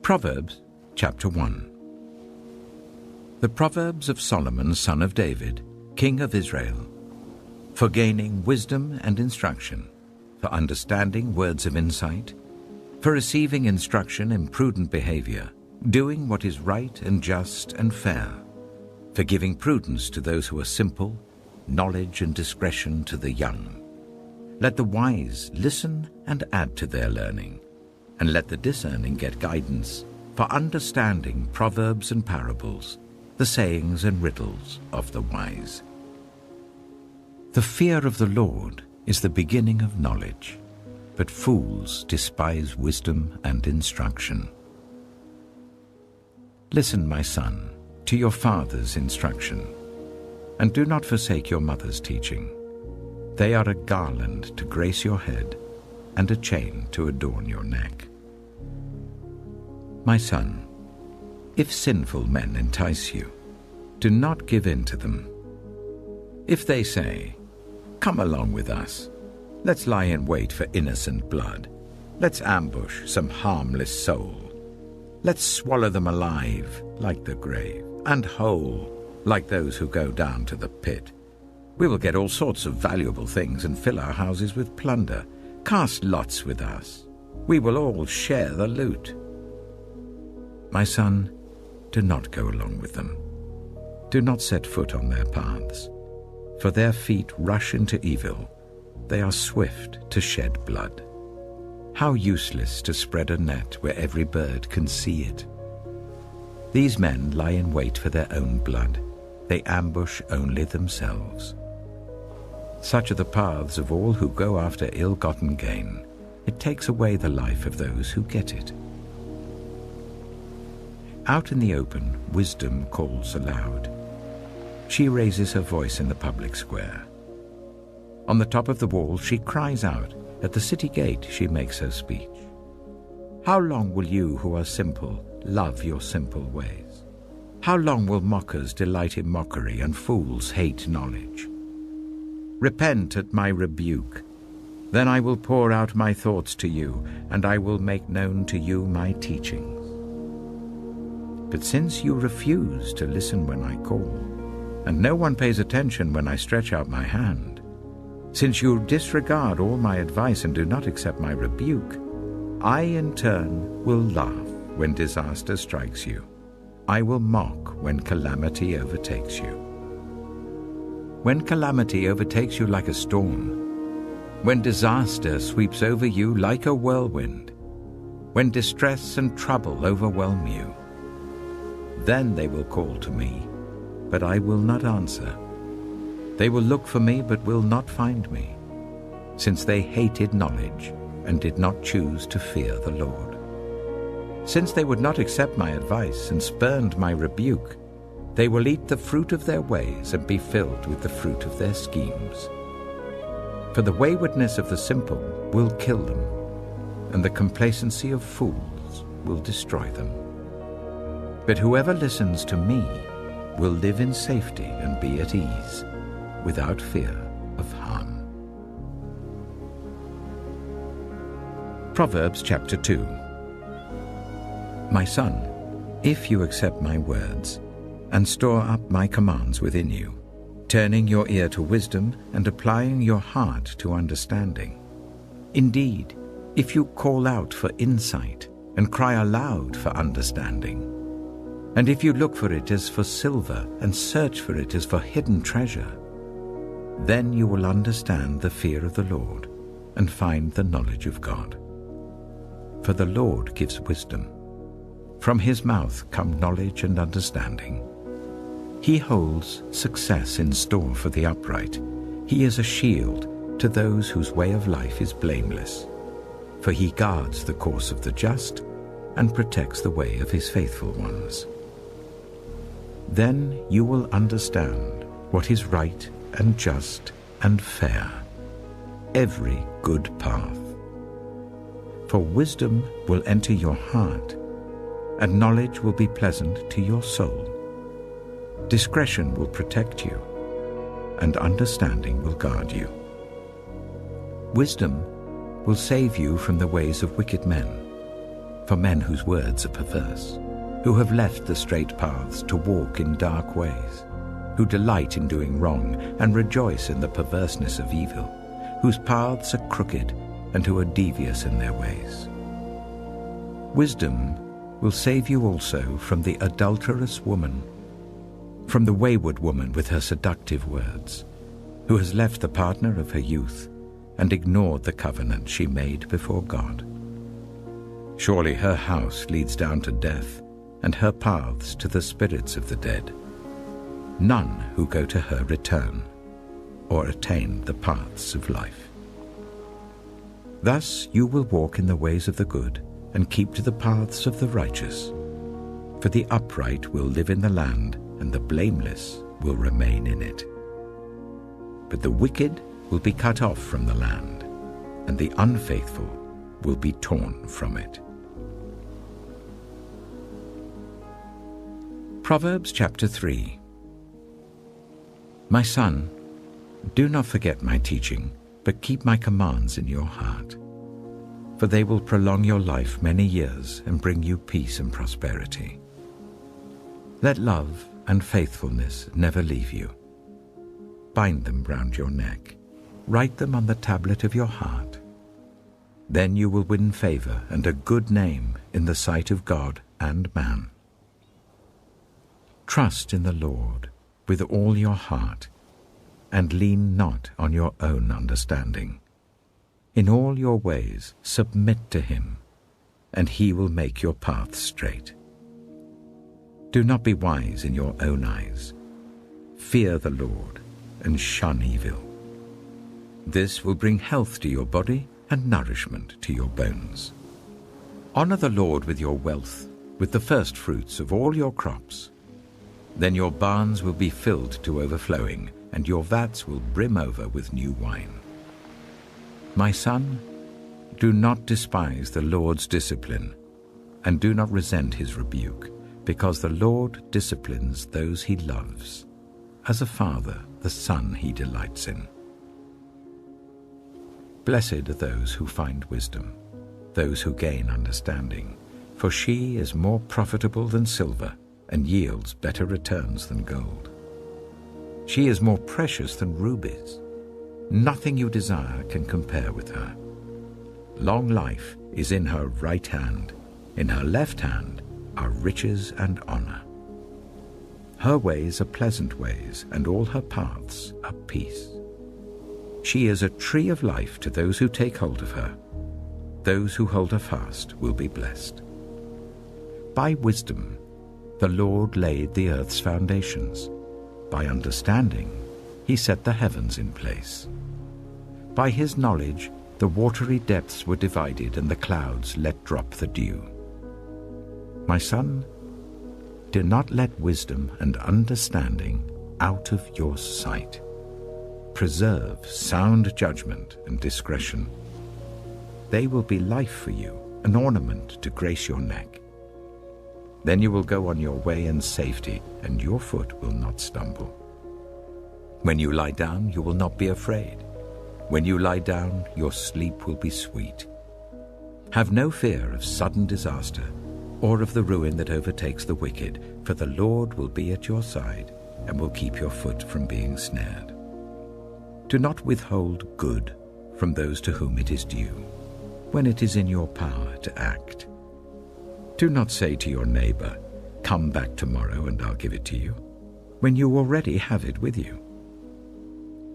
Proverbs chapter 1. The Proverbs of Solomon son of David, king of Israel, for gaining wisdom and instruction, for understanding words of insight, for receiving instruction in prudent behavior, doing what is right and just and fair, for giving prudence to those who are simple, knowledge and discretion to the young. Let the wise listen and add to their learning, and let the discerning get guidance, for understanding proverbs and parables, the sayings and riddles of the wise. The fear of the Lord is the beginning of knowledge, but fools despise wisdom and instruction. Listen, my son, to your father's instruction, and do not forsake your mother's teaching. They are a garland to grace your head, and a chain to adorn your neck. My son, if sinful men entice you, do not give in to them. If they say, "Come along with us, let's lie in wait for innocent blood, let's ambush some harmless soul, let's swallow them alive like the grave, and whole like those who go down to the pit. We will get all sorts of valuable things and fill our houses with plunder. Cast lots with us. We will all share the loot." My son, do not go along with them. Do not set foot on their paths, for their feet rush into evil. They are swift to shed blood. How useless to spread a net where every bird can see it. These men lie in wait for their own blood. They ambush only themselves. Such are the paths of all who go after ill-gotten gain. It takes away the life of those who get it. Out in the open, wisdom calls aloud. She raises her voice in the public square. On the top of the wall, she cries out. At the city gate, she makes her speech. How long will you who are simple love your simple ways? How long will mockers delight in mockery and fools hate knowledge? Repent at my rebuke. Then I will pour out my thoughts to you, and I will make known to you my teachings. But since you refuse to listen when I call, and no one pays attention when I stretch out my hand, since you disregard all my advice and do not accept my rebuke, I in turn will laugh when disaster strikes you. I will mock when calamity overtakes you. When calamity overtakes you like a storm, when disaster sweeps over you like a whirlwind, when distress and trouble overwhelm you, then they will call to me, but I will not answer. They will look for me, but will not find me, since they hated knowledge and did not choose to fear the Lord. Since they would not accept my advice and spurned my rebuke, they will eat the fruit of their ways and be filled with the fruit of their schemes. For the waywardness of the simple will kill them, and the complacency of fools will destroy them. But whoever listens to me will live in safety and be at ease, without fear of harm. Proverbs chapter 2. My son, if you accept my words and store up my commands within you, turning your ear to wisdom and applying your heart to understanding, indeed, if you call out for insight and cry aloud for understanding, and if you look for it as for silver and search for it as for hidden treasure, then you will understand the fear of the Lord and find the knowledge of God. For the Lord gives wisdom. From his mouth come knowledge and understanding. He holds success in store for the upright. He is a shield to those whose way of life is blameless. For he guards the course of the just and protects the way of his faithful ones. Then you will understand what is right and just and fair, every good path. For wisdom will enter your heart, and knowledge will be pleasant to your soul. Discretion will protect you, and understanding will guard you. Wisdom will save you from the ways of wicked men, for men whose words are perverse, who have left the straight paths to walk in dark ways, who delight in doing wrong and rejoice in the perverseness of evil, whose paths are crooked and who are devious in their ways. Wisdom will save you also from the adulterous woman, from the wayward woman with her seductive words, who has left the partner of her youth and ignored the covenant she made before God. Surely her house leads down to death, and her paths to the spirits of the dead. None who go to her return or attain the paths of life. Thus you will walk in the ways of the good and keep to the paths of the righteous. For the upright will live in the land, and the blameless will remain in it. But the wicked will be cut off from the land, and the unfaithful will be torn from it. Proverbs chapter 3. My son, do not forget my teaching, but keep my commands in your heart. For they will prolong your life many years and bring you peace and prosperity. Let love and faithfulness never leave you. Bind them round your neck. Write them on the tablet of your heart. Then you will win favor and a good name in the sight of God and man. Trust in the Lord with all your heart, and lean not on your own understanding. In all your ways submit to him, and he will make your paths straight. Do not be wise in your own eyes. Fear the Lord and shun evil. This will bring health to your body and nourishment to your bones. Honor the Lord with your wealth, with the first fruits of all your crops. Then your barns will be filled to overflowing, and your vats will brim over with new wine. My son, do not despise the Lord's discipline, and do not resent his rebuke, because the Lord disciplines those he loves, as a father the son he delights in. Blessed are those who find wisdom, those who gain understanding, for she is more profitable than silver, and yields better returns than gold. She is more precious than rubies. Nothing you desire can compare with her. Long life is in her right hand. In her left hand are riches and honor. Her ways are pleasant ways, and all her paths are peace. She is a tree of life to those who take hold of her. Those who hold her fast will be blessed. By wisdom, the Lord laid the earth's foundations. By understanding, he set the heavens in place. By his knowledge, the watery depths were divided, and the clouds let drop the dew. My son, do not let wisdom and understanding out of your sight. Preserve sound judgment and discretion. They will be life for you, an ornament to grace your neck. Then you will go on your way in safety, and your foot will not stumble. When you lie down, you will not be afraid. When you lie down, your sleep will be sweet. Have no fear of sudden disaster, or of the ruin that overtakes the wicked, for the Lord will be at your side, and will keep your foot from being snared. Do not withhold good from those to whom it is due, when it is in your power to act. Do not say to your neighbor, "Come back tomorrow and I'll give it to you," when you already have it with you.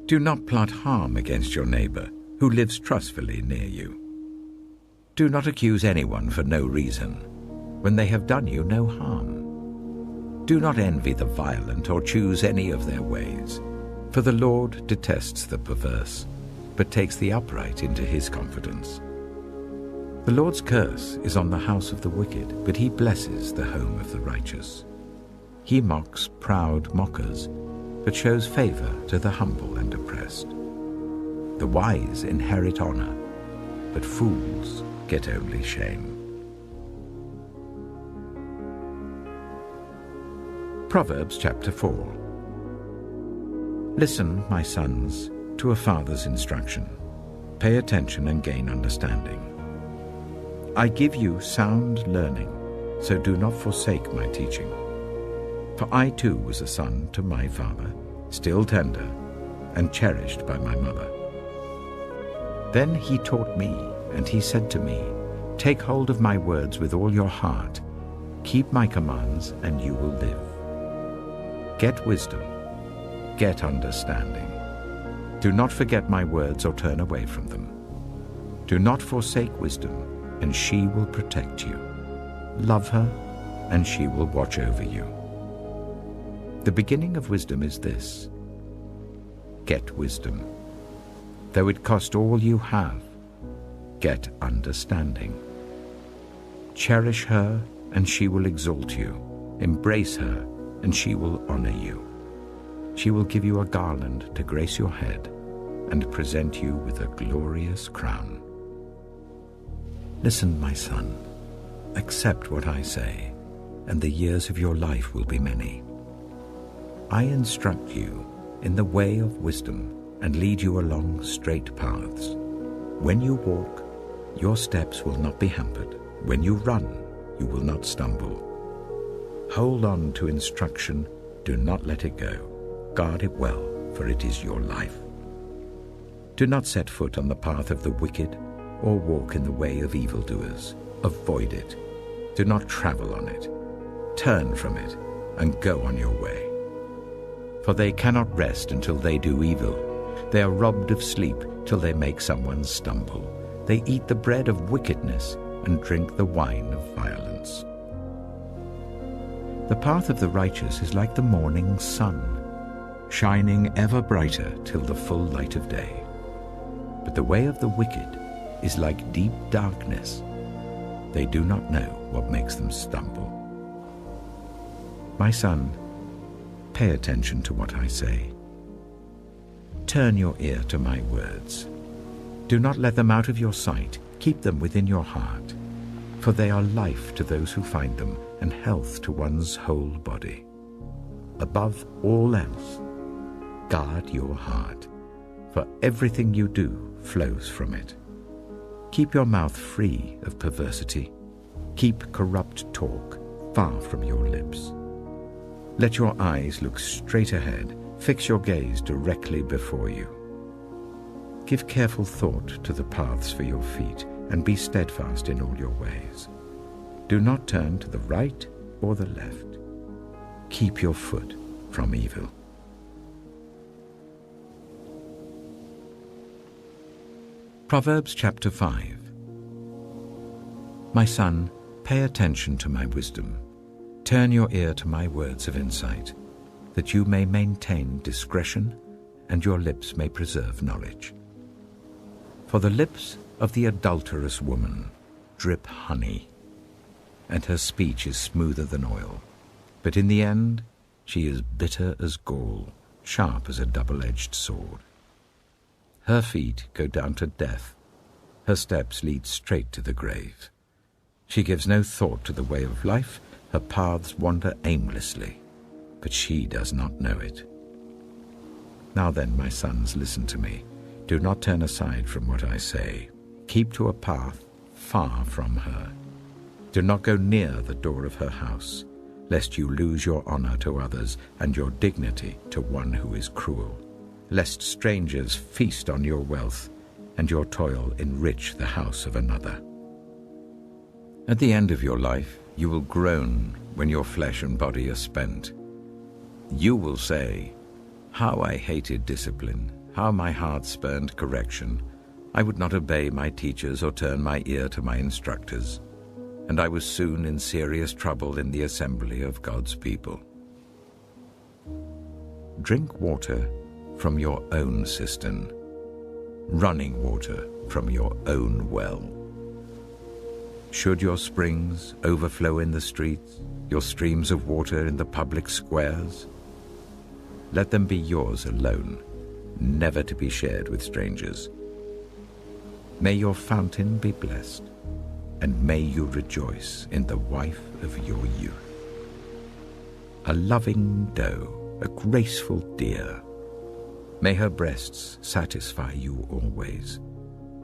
Do not plot harm against your neighbor who lives trustfully near you. Do not accuse anyone for no reason, when they have done you no harm. Do not envy the violent or choose any of their ways, for the Lord detests the perverse, but takes the upright into his confidence. The Lord's curse is on the house of the wicked, but he blesses the home of the righteous. He mocks proud mockers, but shows favor to the humble and oppressed. The wise inherit honor, but fools get only shame. Proverbs chapter 4. Listen, my sons, to a father's instruction. Pay attention and gain understanding. I give you sound learning, so do not forsake my teaching. For I too was a son to my father, still tender, and cherished by my mother. Then he taught me, and he said to me, Take hold of my words with all your heart. Keep my commands, and you will live. Get wisdom. Get understanding. Do not forget my words or turn away from them. Do not forsake wisdom, and she will protect you. Love her, and she will watch over you. The beginning of wisdom is this: get wisdom. Though it cost all you have, get understanding. Cherish her, and she will exalt you. Embrace her, and she will honor you. She will give you a garland to grace your head and present you with a glorious crown. Listen, my son, accept what I say, and the years of your life will be many. I instruct you in the way of wisdom and lead you along straight paths. When you walk, your steps will not be hampered. When you run, you will not stumble. Hold on to instruction, do not let it go. Guard it well, for it is your life. Do not set foot on the path of the wicked, or walk in the way of evildoers. Avoid it. Do not travel on it. Turn from it, and go on your way. For they cannot rest until they do evil. They are robbed of sleep till they make someone stumble. They eat the bread of wickedness and drink the wine of violence. The path of the righteous is like the morning sun, shining ever brighter till the full light of day. But the way of the wicked is like deep darkness. They do not know what makes them stumble. My son, pay attention to what I say. Turn your ear to my words. Do not let them out of your sight. Keep them within your heart, for they are life to those who find them and health to one's whole body. Above all else, guard your heart, for everything you do flows from it. Keep your mouth free of perversity. Keep corrupt talk far from your lips. Let your eyes look straight ahead. Fix your gaze directly before you. Give careful thought to the paths for your feet, and be steadfast in all your ways. Do not turn to the right or the left. Keep your foot from evil. Proverbs chapter 5. My son, pay attention to my wisdom. Turn your ear to my words of insight, that you may maintain discretion and your lips may preserve knowledge. For the lips of the adulterous woman drip honey, and her speech is smoother than oil. But in the end, she is bitter as gall, sharp as a double-edged sword. Her feet go down to death. Her steps lead straight to the grave. She gives no thought to the way of life. Her paths wander aimlessly, but she does not know it. Now then, my sons, listen to me. Do not turn aside from what I say. Keep to a path far from her. Do not go near the door of her house, lest you lose your honor to others and your dignity to one who is cruel, lest strangers feast on your wealth and your toil enrich the house of another. At the end of your life, you will groan when your flesh and body are spent. You will say, "How I hated discipline, how my heart spurned correction. I would not obey my teachers or turn my ear to my instructors, and I was soon in serious trouble in the assembly of God's people." Drink water from your own cistern, running water from your own well. Should your springs overflow in the streets, your streams of water in the public squares, let them be yours alone, never to be shared with strangers. May your fountain be blessed, and may you rejoice in the wife of your youth. A loving doe, a graceful deer, may her breasts satisfy you always.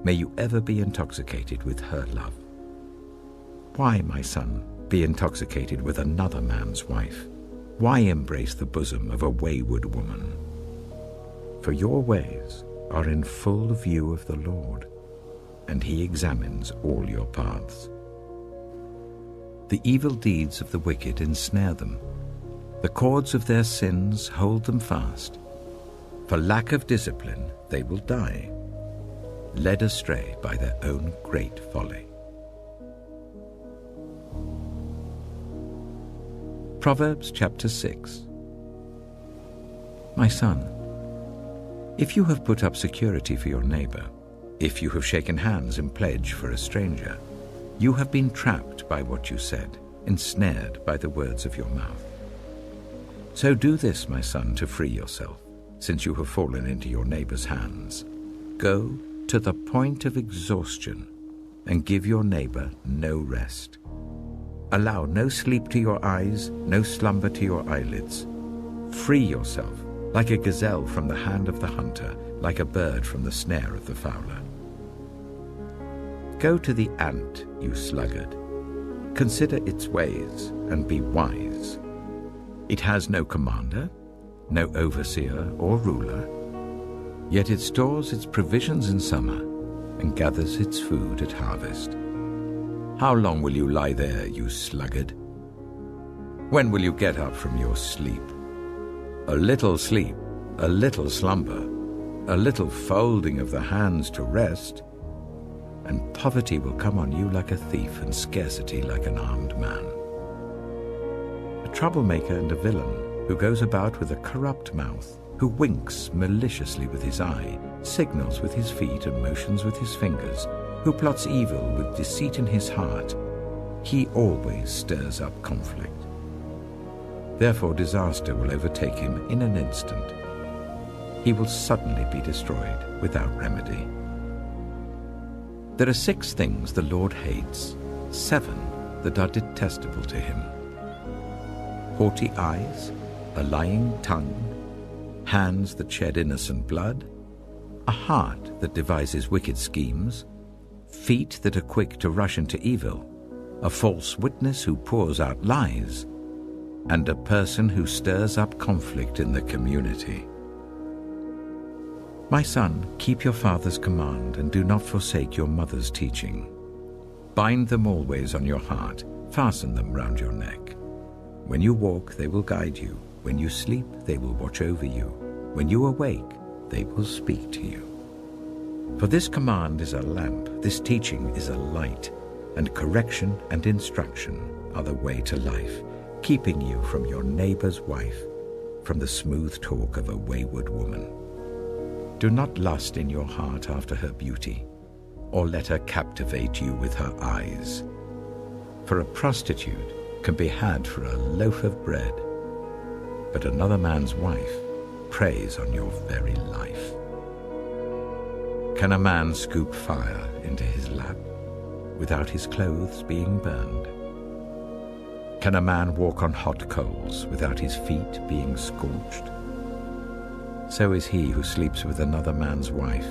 May you ever be intoxicated with her love. Why, my son, be intoxicated with another man's wife? Why embrace the bosom of a wayward woman? For your ways are in full view of the Lord, and he examines all your paths. The evil deeds of the wicked ensnare them. The cords of their sins hold them fast. For lack of discipline, they will die, led astray by their own great folly. Proverbs chapter 6. My son, if you have put up security for your neighbor, if you have shaken hands in pledge for a stranger, you have been trapped by what you said, ensnared by the words of your mouth. So do this, my son, to free yourself, since you have fallen into your neighbor's hands. Go to the point of exhaustion and give your neighbor no rest. Allow no sleep to your eyes, no slumber to your eyelids. Free yourself like a gazelle from the hand of the hunter, like a bird from the snare of the fowler. Go to the ant, you sluggard. Consider its ways and be wise. It has no commander, no overseer or ruler, yet it stores its provisions in summer and gathers its food at harvest. How long will you lie there, you sluggard? When will you get up from your sleep? A little sleep, a little slumber, a little folding of the hands to rest, and poverty will come on you like a thief and scarcity like an armed man. A troublemaker and a villain who goes about with a corrupt mouth, who winks maliciously with his eye, signals with his feet and motions with his fingers, who plots evil with deceit in his heart, he always stirs up conflict. Therefore disaster will overtake him in an instant. He will suddenly be destroyed without remedy. There are 6 things the Lord hates, 7 that are detestable to him: haughty eyes, a lying tongue, hands that shed innocent blood, a heart that devises wicked schemes, feet that are quick to rush into evil, a false witness who pours out lies, and a person who stirs up conflict in the community. My son, keep your father's command and do not forsake your mother's teaching. Bind them always on your heart, fasten them round your neck. When you walk, they will guide you. When you sleep, they will watch over you. When you awake, they will speak to you. For this command is a lamp, this teaching is a light, and correction and instruction are the way to life, keeping you from your neighbor's wife, from the smooth talk of a wayward woman. Do not lust in your heart after her beauty, or let her captivate you with her eyes. For a prostitute can be had for a loaf of bread, but another man's wife preys on your very life. Can a man scoop fire into his lap without his clothes being burned? Can a man walk on hot coals without his feet being scorched? So is he who sleeps with another man's wife.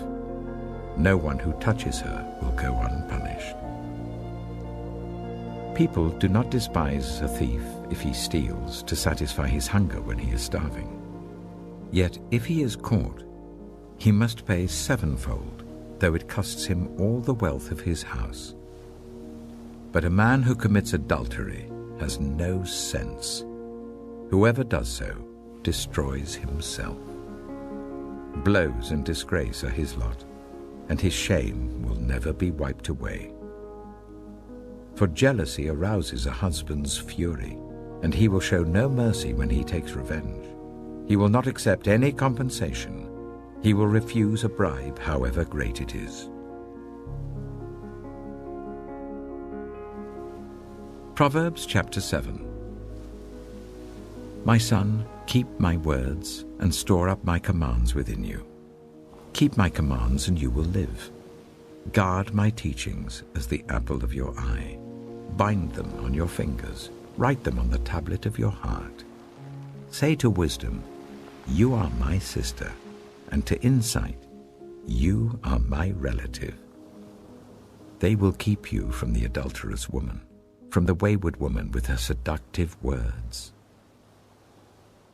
No one who touches her will go unpunished. People do not despise a thief if he steals to satisfy his hunger when he is starving. Yet if he is caught, he must pay 7-fold, though it costs him all the wealth of his house. But a man who commits adultery has no sense. Whoever does so destroys himself. Blows and disgrace are his lot, and his shame will never be wiped away. For jealousy arouses a husband's fury, and he will show no mercy when he takes revenge. He will not accept any compensation. He will refuse a bribe, however great it is. Proverbs chapter 7. My son, keep my words and store up my commands within you. Keep my commands and you will live. Guard my teachings as the apple of your eye. Bind them on your fingers. Write them on the tablet of your heart. Say to wisdom, you are my sister, and to insight, you are my relative. They will keep you from the adulterous woman, from the wayward woman with her seductive words.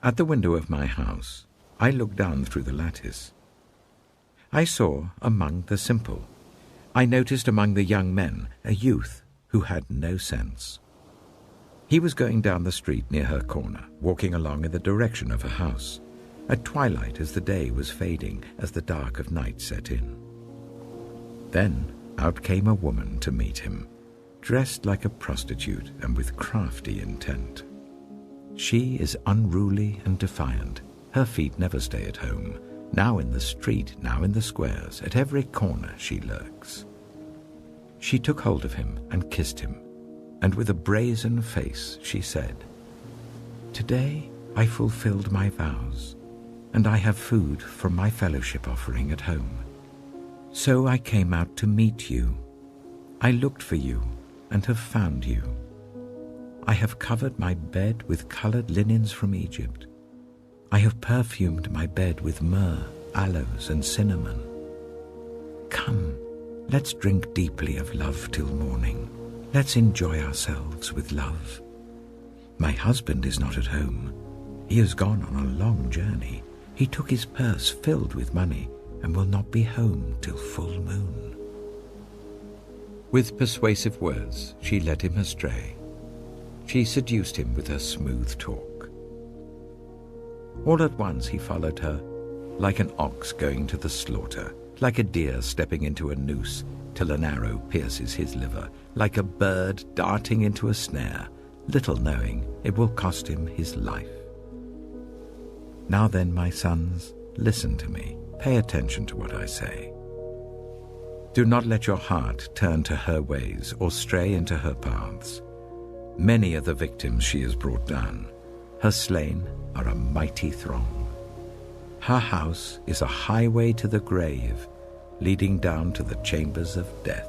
At the window of my house, I looked down through the lattice. I saw among the simple. I noticed among the young men a youth who had no sense. He was going down the street near her corner, walking along in the direction of her house, at twilight as the day was fading, as the dark of night set in. Then out came a woman to meet him, dressed like a prostitute and with crafty intent. She is unruly and defiant. Her feet never stay at home. Now in the street, now in the squares, at every corner she lurks. She took hold of him and kissed him, and with a brazen face she said, "Today I fulfilled my vows, and I have food from my fellowship offering at home. So I came out to meet you. I looked for you and have found you. I have covered my bed with colored linens from Egypt. I have perfumed my bed with myrrh, aloes, and cinnamon. Come, let's drink deeply of love till morning. Let's enjoy ourselves with love. My husband is not at home. He has gone on a long journey. He took his purse filled with money and will not be home till full moon." With persuasive words, she led him astray. She seduced him with her smooth talk. All at once he followed her, like an ox going to the slaughter, like a deer stepping into a noose till an arrow pierces his liver, like a bird darting into a snare, little knowing it will cost him his life. Now then, my sons, listen to me. Pay attention to what I say. Do not let your heart turn to her ways or stray into her paths. Many are the victims she has brought down. Her slain are a mighty throng. Her house is a highway to the grave, leading down to the chambers of death.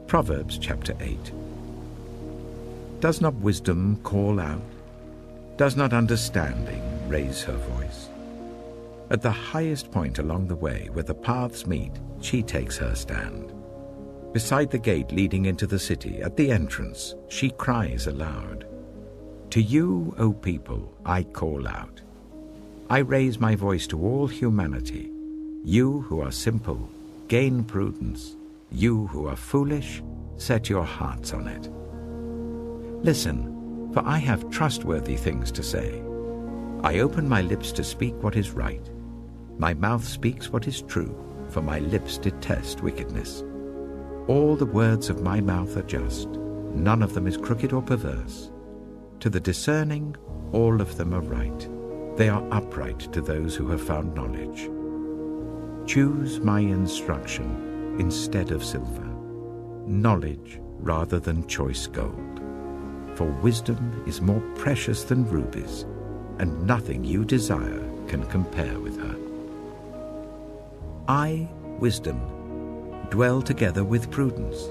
Proverbs chapter 8. Does not wisdom call out? Does not understanding raise her voice? At the highest point along the way where the paths meet, she takes her stand. Beside the gate leading into the city, at the entrance, she cries aloud. To you, O people, I call out. I raise my voice to all humanity. You who are simple, gain prudence. You who are foolish, set your hearts on it. Listen, for I have trustworthy things to say. I open my lips to speak what is right. My mouth speaks what is true, for my lips detest wickedness. All the words of my mouth are just. None of them is crooked or perverse. To the discerning, all of them are right. They are upright to those who have found knowledge. Choose my instruction instead of silver, knowledge rather than choice gold. For wisdom is more precious than rubies, and nothing you desire can compare with her. I, wisdom, dwell together with prudence.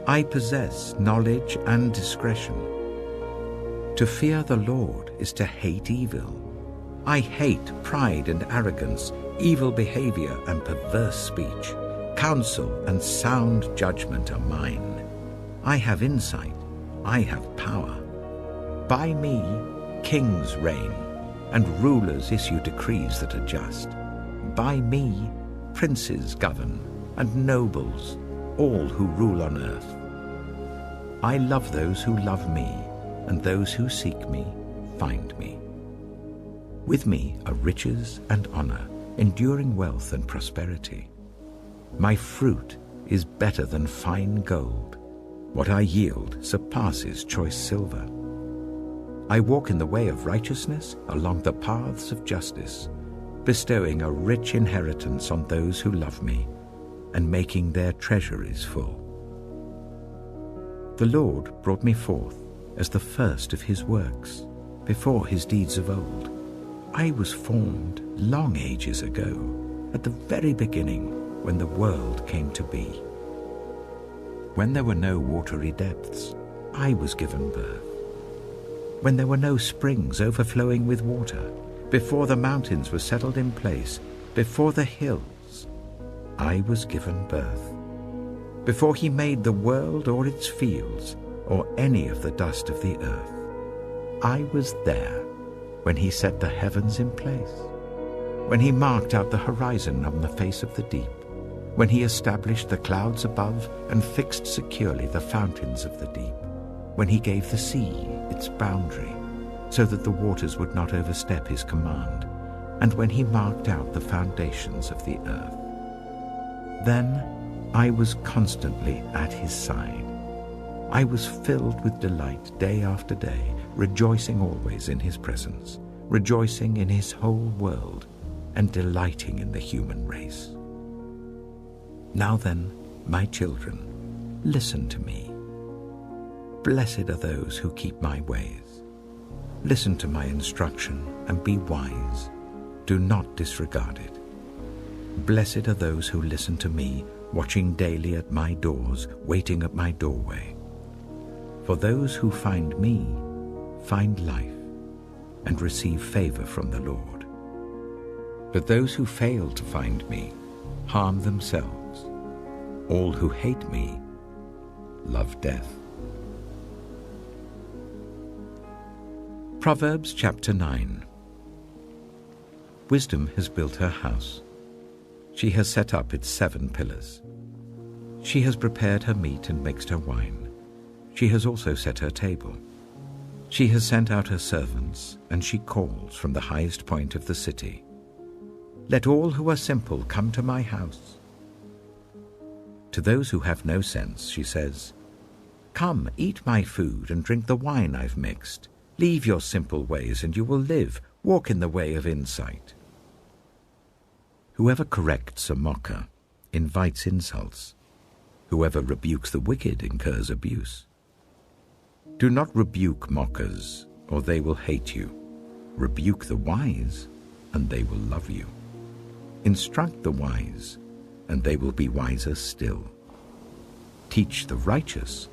I possess knowledge and discretion. To fear the Lord is to hate evil. I hate pride and arrogance, evil behavior and perverse speech. Counsel and sound judgment are mine. I have insight. I have power. By me, kings reign, and rulers issue decrees that are just. By me, princes govern, and nobles, all who rule on earth. I love those who love me, and those who seek me find me. With me are riches and honor, enduring wealth and prosperity. My fruit is better than fine gold. What I yield surpasses choice silver. I walk in the way of righteousness along the paths of justice, bestowing a rich inheritance on those who love me and making their treasuries full. The Lord brought me forth as the first of his works, before his deeds of old. I was formed long ages ago, at the very beginning, when the world came to be. When there were no watery depths, I was given birth. When there were no springs overflowing with water, before the mountains were settled in place, before the hills, I was given birth. before he made the world or its fields or any of the dust of the earth. I was there when he set the heavens in place, when he marked out the horizon on the face of the deep, when he established the clouds above and fixed securely the fountains of the deep, when he gave the sea its boundary, so that the waters would not overstep his command, and when he marked out the foundations of the earth. Then I was constantly at his side. I was filled with delight day after day, rejoicing always in his presence, rejoicing in his whole world, and delighting in the human race. Now then, my children, listen to me. Blessed are those who keep my ways. Listen to my instruction and be wise. Do not disregard it. Blessed are those who listen to me, watching daily at my doors, waiting at my doorway. For those who find me find life and receive favor from the Lord. But those who fail to find me harm themselves. All who hate me love death. Proverbs chapter 9. Wisdom has built her house. She has set up its 7 pillars. She has prepared her meat and mixed her wine. She has also set her table. She has sent out her servants, and she calls from the highest point of the city. Let all who are simple come to my house. To those who have no sense, she says, Come, eat my food and drink the wine I've mixed. Leave your simple ways and you will live. Walk in the way of insight. Whoever corrects a mocker invites insults. Whoever rebukes the wicked incurs abuse. Do not rebuke mockers, or they will hate you. Rebuke the wise, and they will love you. Instruct the wise, and they will be wiser still. Teach the righteous,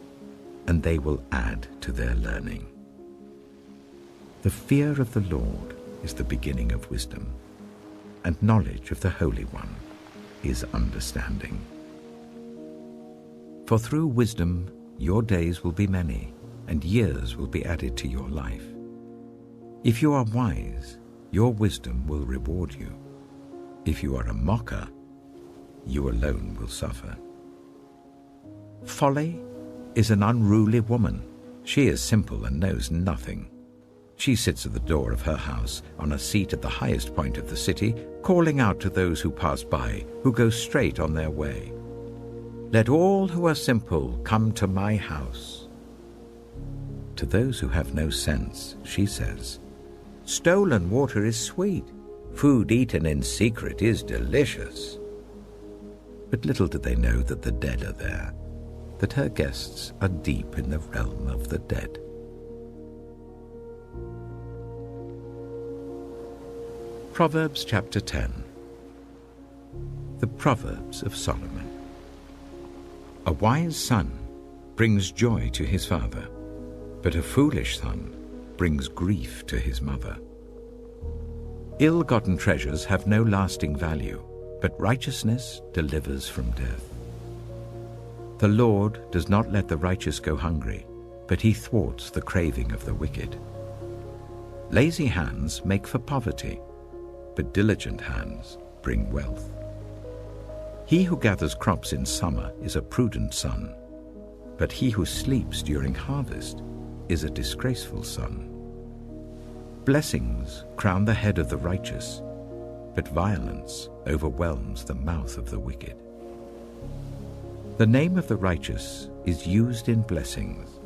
and they will add to their learning. The fear of the Lord is the beginning of wisdom, and knowledge of the Holy One is understanding. For through wisdom your days will be many, and years will be added to your life. If you are wise, your wisdom will reward you. If you are a mocker, you alone will suffer. Folly is an unruly woman. She is simple and knows nothing. She sits at the door of her house, on a seat at the highest point of the city, calling out to those who pass by, who go straight on their way. Let all who are simple come to my house. To those who have no sense, she says, Stolen water is sweet. Food eaten in secret is delicious. But little do they know that the dead are there, that her guests are deep in the realm of the dead. Proverbs chapter 10. The Proverbs of Solomon. A wise son brings joy to his father, but a foolish son brings grief to his mother. Ill-gotten treasures have no lasting value, but righteousness delivers from death. The Lord does not let the righteous go hungry, but he thwarts the craving of the wicked. Lazy hands make for poverty, but diligent hands bring wealth. He who gathers crops in summer is a prudent son, but he who sleeps during harvest is a disgraceful son. Blessings crown the head of the righteous, but violence overwhelms the mouth of the wicked. The name of the righteous is used in blessings,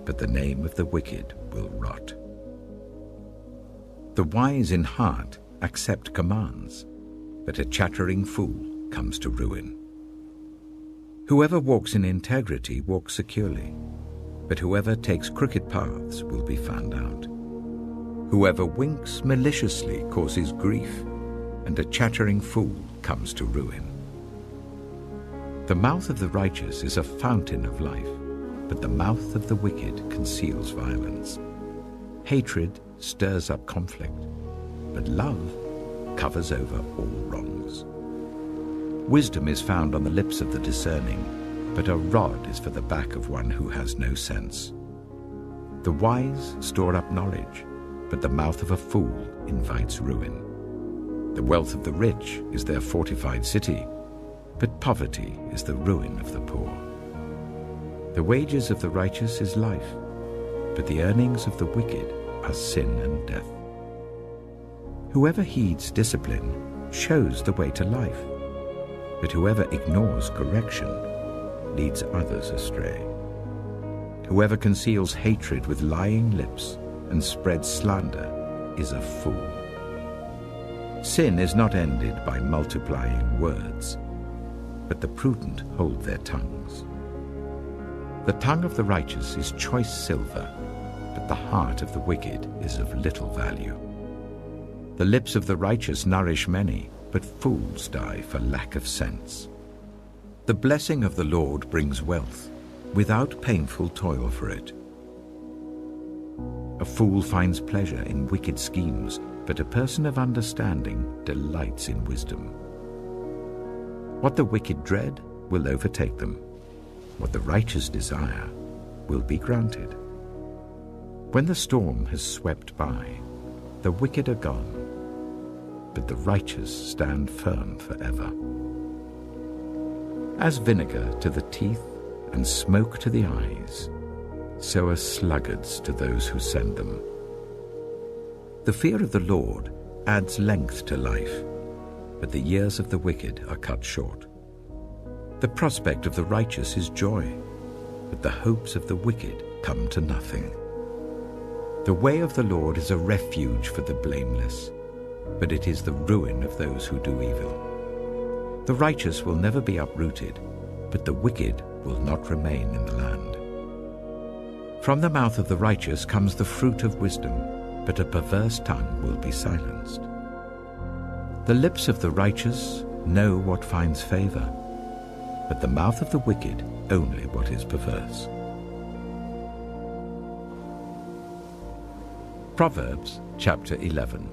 but the name of the wicked will rot. The wise in heart accept commands, but a chattering fool comes to ruin. Whoever walks in integrity walks securely, but whoever takes crooked paths will be found out. Whoever winks maliciously causes grief, and a chattering fool comes to ruin. The mouth of the righteous is a fountain of life, but the mouth of the wicked conceals violence. Hatred stirs up conflict, but love covers over all wrongs. Wisdom is found on the lips of the discerning, but a rod is for the back of one who has no sense. The wise store up knowledge, but the mouth of a fool invites ruin. The wealth of the rich is their fortified city, but poverty is the ruin of the poor. The wages of the righteous is life, but the earnings of the wicked are sin and death. Whoever heeds discipline shows the way to life, but whoever ignores correction leads others astray. Whoever conceals hatred with lying lips and spreads slander is a fool. Sin is not ended by multiplying words, but the prudent hold their tongues. The tongue of the righteous is choice silver, but the heart of the wicked is of little value. The lips of the righteous nourish many, but fools die for lack of sense. The blessing of the Lord brings wealth, without painful toil for it. A fool finds pleasure in wicked schemes, but a person of understanding delights in wisdom. What the wicked dread will overtake them. What the righteous desire will be granted. When the storm has swept by, the wicked are gone, but the righteous stand firm forever. As vinegar to the teeth and smoke to the eyes, so are sluggards to those who send them. The fear of the Lord adds length to life, but the years of the wicked are cut short. The prospect of the righteous is joy, but the hopes of the wicked come to nothing. The way of the Lord is a refuge for the blameless, but it is the ruin of those who do evil. The righteous will never be uprooted, but the wicked will not remain in the land. From the mouth of the righteous comes the fruit of wisdom, but a perverse tongue will be silenced. The lips of the righteous know what finds favor, but the mouth of the wicked only what is perverse. Proverbs chapter 11.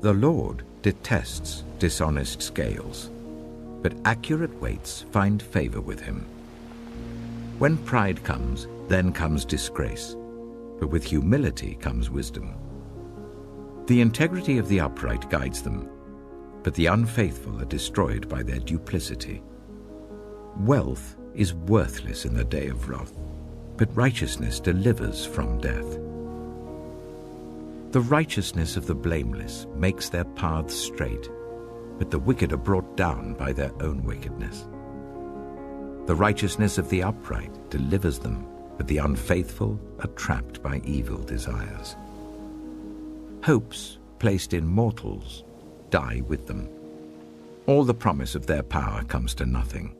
The Lord detests dishonest scales, but accurate weights find favor with him. When pride comes, then comes disgrace, but with humility comes wisdom. The integrity of the upright guides them, but the unfaithful are destroyed by their duplicity. Wealth is worthless in the day of wrath, but righteousness delivers from death. The righteousness of the blameless makes their paths straight, but the wicked are brought down by their own wickedness. The righteousness of the upright delivers them, but the unfaithful are trapped by evil desires. Hopes placed in mortals die with them. All the promise of their power comes to nothing.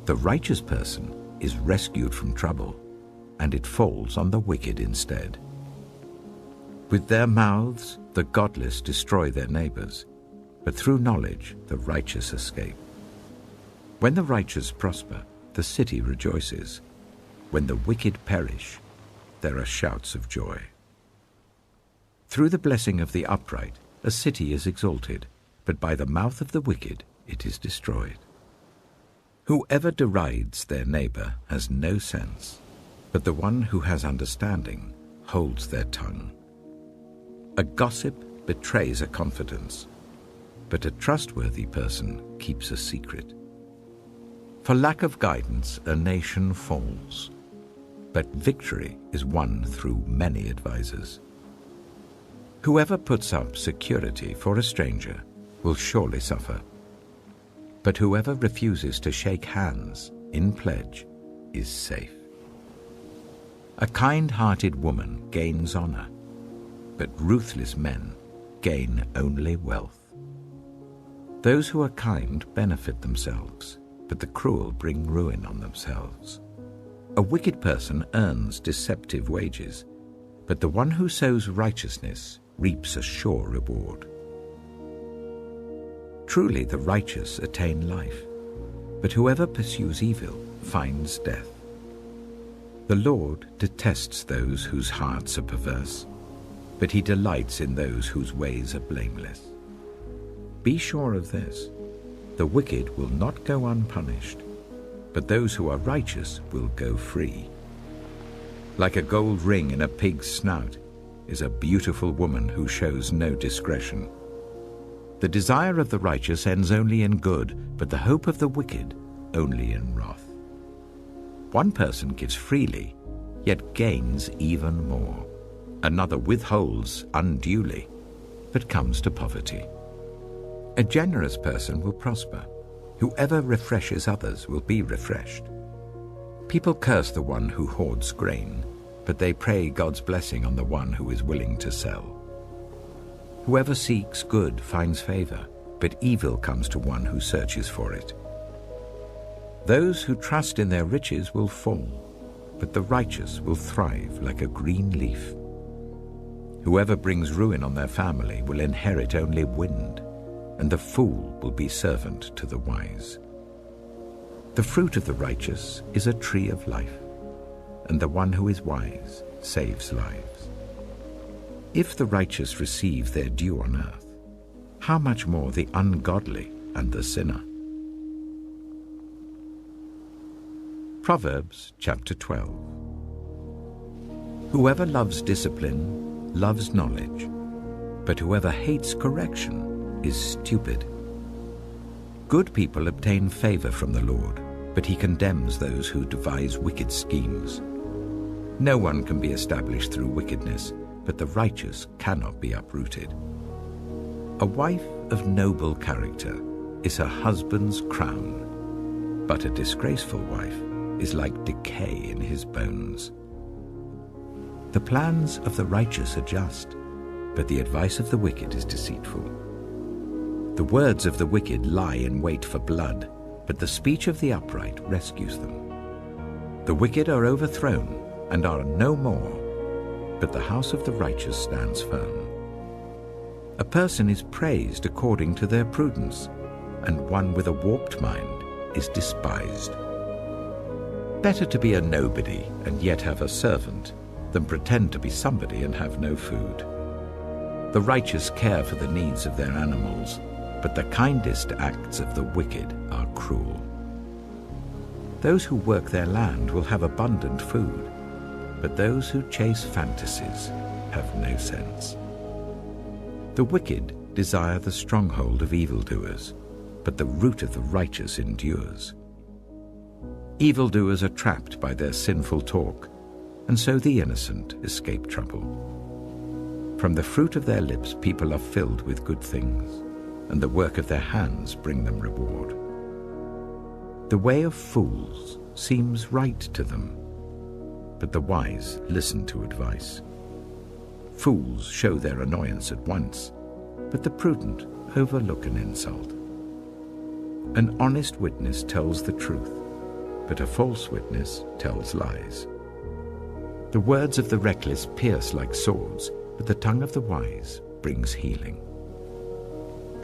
The righteous person is rescued from trouble, and it falls on the wicked instead. With their mouths the godless destroy their neighbors, but through knowledge the righteous escape. When the righteous prosper, the city rejoices. When the wicked perish, there are shouts of joy. Through the blessing of the upright, a city is exalted, but by the mouth of the wicked it is destroyed. Whoever derides their neighbor has no sense, but the one who has understanding holds their tongue. A gossip betrays a confidence, but a trustworthy person keeps a secret. For lack of guidance, a nation falls, but victory is won through many advisers. Whoever puts up security for a stranger will surely suffer, but whoever refuses to shake hands in pledge is safe. A kind-hearted woman gains honor, but ruthless men gain only wealth. Those who are kind benefit themselves, but the cruel bring ruin on themselves. A wicked person earns deceptive wages, but the one who sows righteousness reaps a sure reward. Truly the righteous attain life, but whoever pursues evil finds death. The Lord detests those whose hearts are perverse, but he delights in those whose ways are blameless. Be sure of this, the wicked will not go unpunished, but those who are righteous will go free. Like a gold ring in a pig's snout is a beautiful woman who shows no discretion. The desire of the righteous ends only in good, but the hope of the wicked only in wrath. One person gives freely, yet gains even more. Another withholds unduly, but comes to poverty. A generous person will prosper. Whoever refreshes others will be refreshed. People curse the one who hoards grain, but they pray God's blessing on the one who is willing to sell. Whoever seeks good finds favor, but evil comes to one who searches for it. Those who trust in their riches will fall, but the righteous will thrive like a green leaf. Whoever brings ruin on their family will inherit only wind, and the fool will be servant to the wise. The fruit of the righteous is a tree of life, and the one who is wise saves lives. If the righteous receive their due on earth, how much more the ungodly and the sinner? Proverbs chapter 12. Whoever loves discipline loves knowledge, but whoever hates correction is stupid. Good people obtain favor from the Lord, but he condemns those who devise wicked schemes. No one can be established through wickedness, but the righteous cannot be uprooted. A wife of noble character is her husband's crown, but a disgraceful wife is like decay in his bones. The plans of the righteous are just, but the advice of the wicked is deceitful. The words of the wicked lie in wait for blood, but the speech of the upright rescues them. The wicked are overthrown and are no more, but the house of the righteous stands firm. A person is praised according to their prudence, and one with a warped mind is despised. Better to be a nobody and yet have a servant than pretend to be somebody and have no food. The righteous care for the needs of their animals, but the kindest acts of the wicked are cruel. Those who work their land will have abundant food, but those who chase fantasies have no sense. The wicked desire the stronghold of evildoers, but the root of the righteous endures. Evildoers are trapped by their sinful talk, and so the innocent escape trouble. From the fruit of their lips people are filled with good things, and the work of their hands bring them reward. The way of fools seems right to them, but the wise listen to advice. Fools show their annoyance at once, but the prudent overlook an insult. An honest witness tells the truth, but a false witness tells lies. The words of the reckless pierce like swords, but the tongue of the wise brings healing.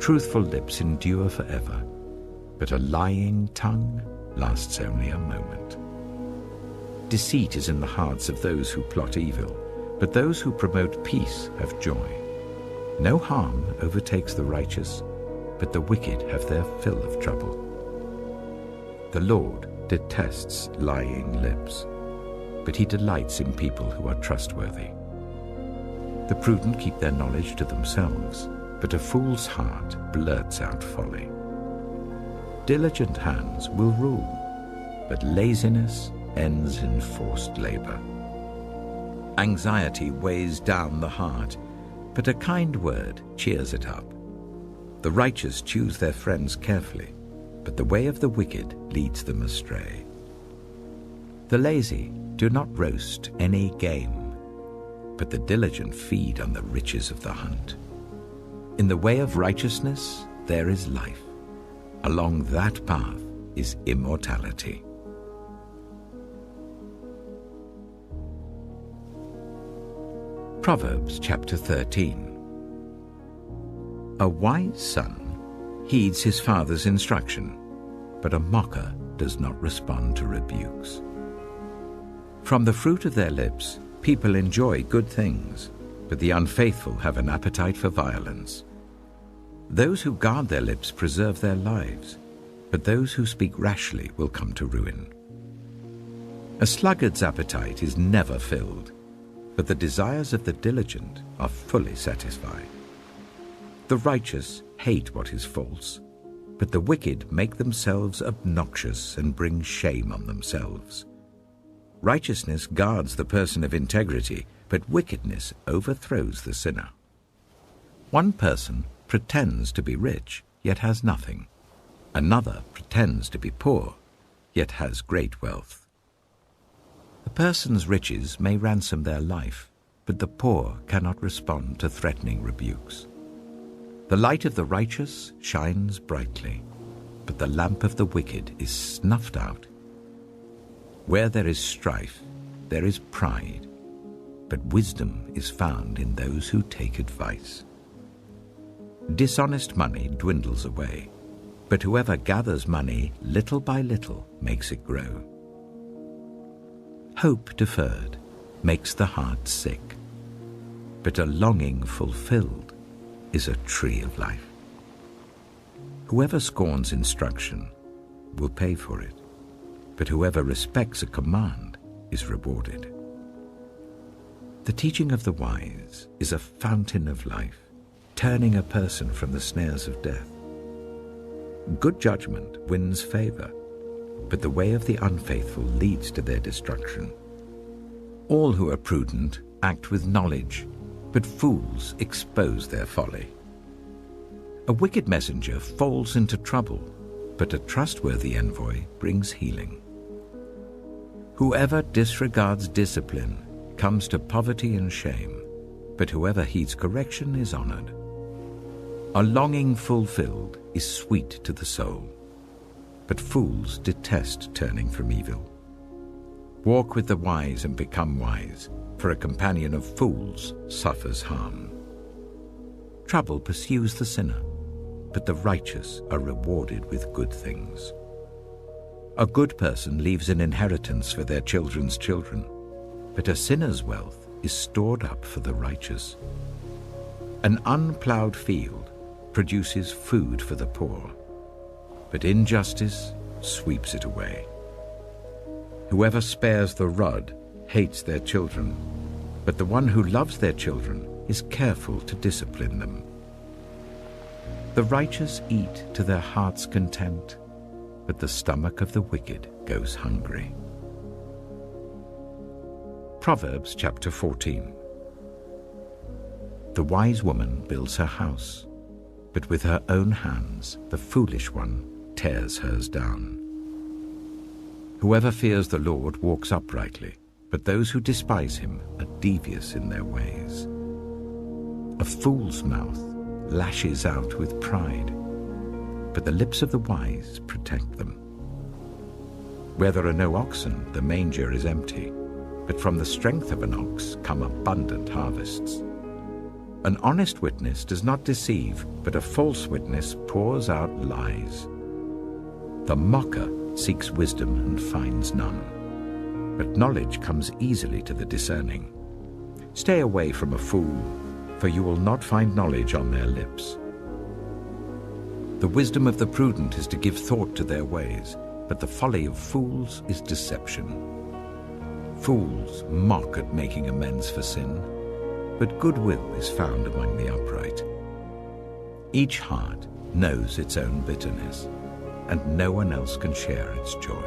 Truthful lips endure forever, but a lying tongue lasts only a moment. Deceit is in the hearts of those who plot evil, but those who promote peace have joy. No harm overtakes the righteous, but the wicked have their fill of trouble. The Lord detests lying lips, but he delights in people who are trustworthy. The prudent keep their knowledge to themselves, but a fool's heart blurts out folly. Diligent hands will rule, but laziness ends in forced labor. Anxiety weighs down the heart, but a kind word cheers it up. The righteous choose their friends carefully, but the way of the wicked leads them astray. The lazy do not roast any game, but the diligent feed on the riches of the hunt. In the way of righteousness there is life. Along that path is immortality. Proverbs chapter 13. A wise son heeds his father's instruction, but a mocker does not respond to rebukes. From the fruit of their lips, people enjoy good things, but the unfaithful have an appetite for violence. Those who guard their lips preserve their lives, but those who speak rashly will come to ruin. A sluggard's appetite is never filled, but the desires of the diligent are fully satisfied. The righteous hate what is false, but the wicked make themselves obnoxious and bring shame on themselves. Righteousness guards the person of integrity, but wickedness overthrows the sinner. One person pretends to be rich, yet has nothing. Another pretends to be poor, yet has great wealth. A person's riches may ransom their life, but the poor cannot respond to threatening rebukes. The light of the righteous shines brightly, but the lamp of the wicked is snuffed out. Where there is strife, there is pride, but wisdom is found in those who take advice. Dishonest money dwindles away, but whoever gathers money little by little makes it grow. Hope deferred makes the heart sick, but a longing fulfilled is a tree of life. Whoever scorns instruction will pay for it, but whoever respects a command is rewarded. The teaching of the wise is a fountain of life, turning a person from the snares of death. Good judgment wins favor, but the way of the unfaithful leads to their destruction. All who are prudent act with knowledge, but fools expose their folly. A wicked messenger falls into trouble, but a trustworthy envoy brings healing. Whoever disregards discipline comes to poverty and shame, but whoever heeds correction is honored. A longing fulfilled is sweet to the soul, but fools detest turning from evil. Walk with the wise and become wise, for a companion of fools suffers harm. Trouble pursues the sinner, but the righteous are rewarded with good things. A good person leaves an inheritance for their children's children, but a sinner's wealth is stored up for the righteous. An unplowed field produces food for the poor, but injustice sweeps it away. Whoever spares the rod hates their children, but the one who loves their children is careful to discipline them. The righteous eat to their heart's content, but the stomach of the wicked goes hungry. Proverbs chapter 14. The wise woman builds her house, but with her own hands the foolish one tears hers down. Whoever fears the Lord walks uprightly, but those who despise him are devious in their ways. A fool's mouth lashes out with pride, but the lips of the wise protect them. Where there are no oxen, the manger is empty, but from the strength of an ox come abundant harvests. An honest witness does not deceive, but a false witness pours out lies. The mocker seeks wisdom and finds none, but knowledge comes easily to the discerning. Stay away from a fool, for you will not find knowledge on their lips. The wisdom of the prudent is to give thought to their ways, but the folly of fools is deception. Fools mock at making amends for sin, but goodwill is found among the upright. Each heart knows its own bitterness, and no one else can share its joy.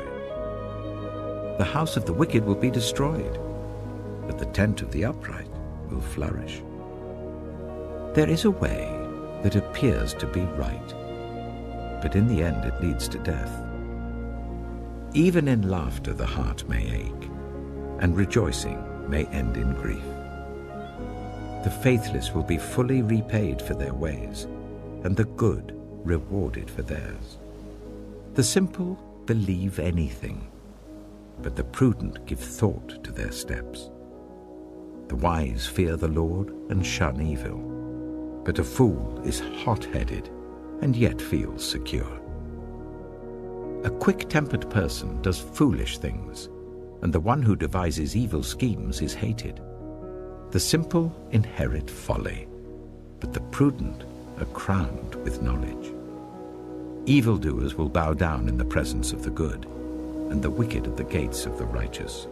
The house of the wicked will be destroyed, but the tent of the upright will flourish. There is a way that appears to be right, but in the end it leads to death. Even in laughter the heart may ache, and rejoicing may end in grief. The faithless will be fully repaid for their ways, and the good rewarded for theirs. The simple believe anything, but the prudent give thought to their steps. The wise fear the Lord and shun evil, but a fool is hot-headed and yet feels secure. A quick-tempered person does foolish things, and the one who devises evil schemes is hated. The simple inherit folly, but the prudent are crowned with knowledge. Evildoers will bow down in the presence of the good, and the wicked at the gates of the righteous.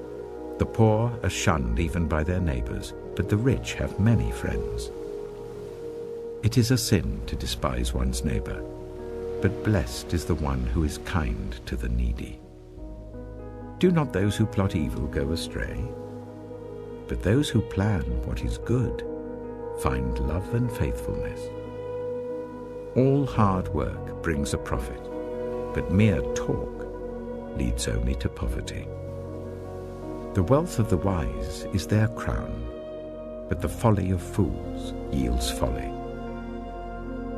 The poor are shunned even by their neighbors, but the rich have many friends. It is a sin to despise one's neighbor, but blessed is the one who is kind to the needy. Do not those who plot evil go astray? But those who plan what is good find love and faithfulness. All hard work brings a profit, but mere talk leads only to poverty. The wealth of the wise is their crown, but the folly of fools yields folly.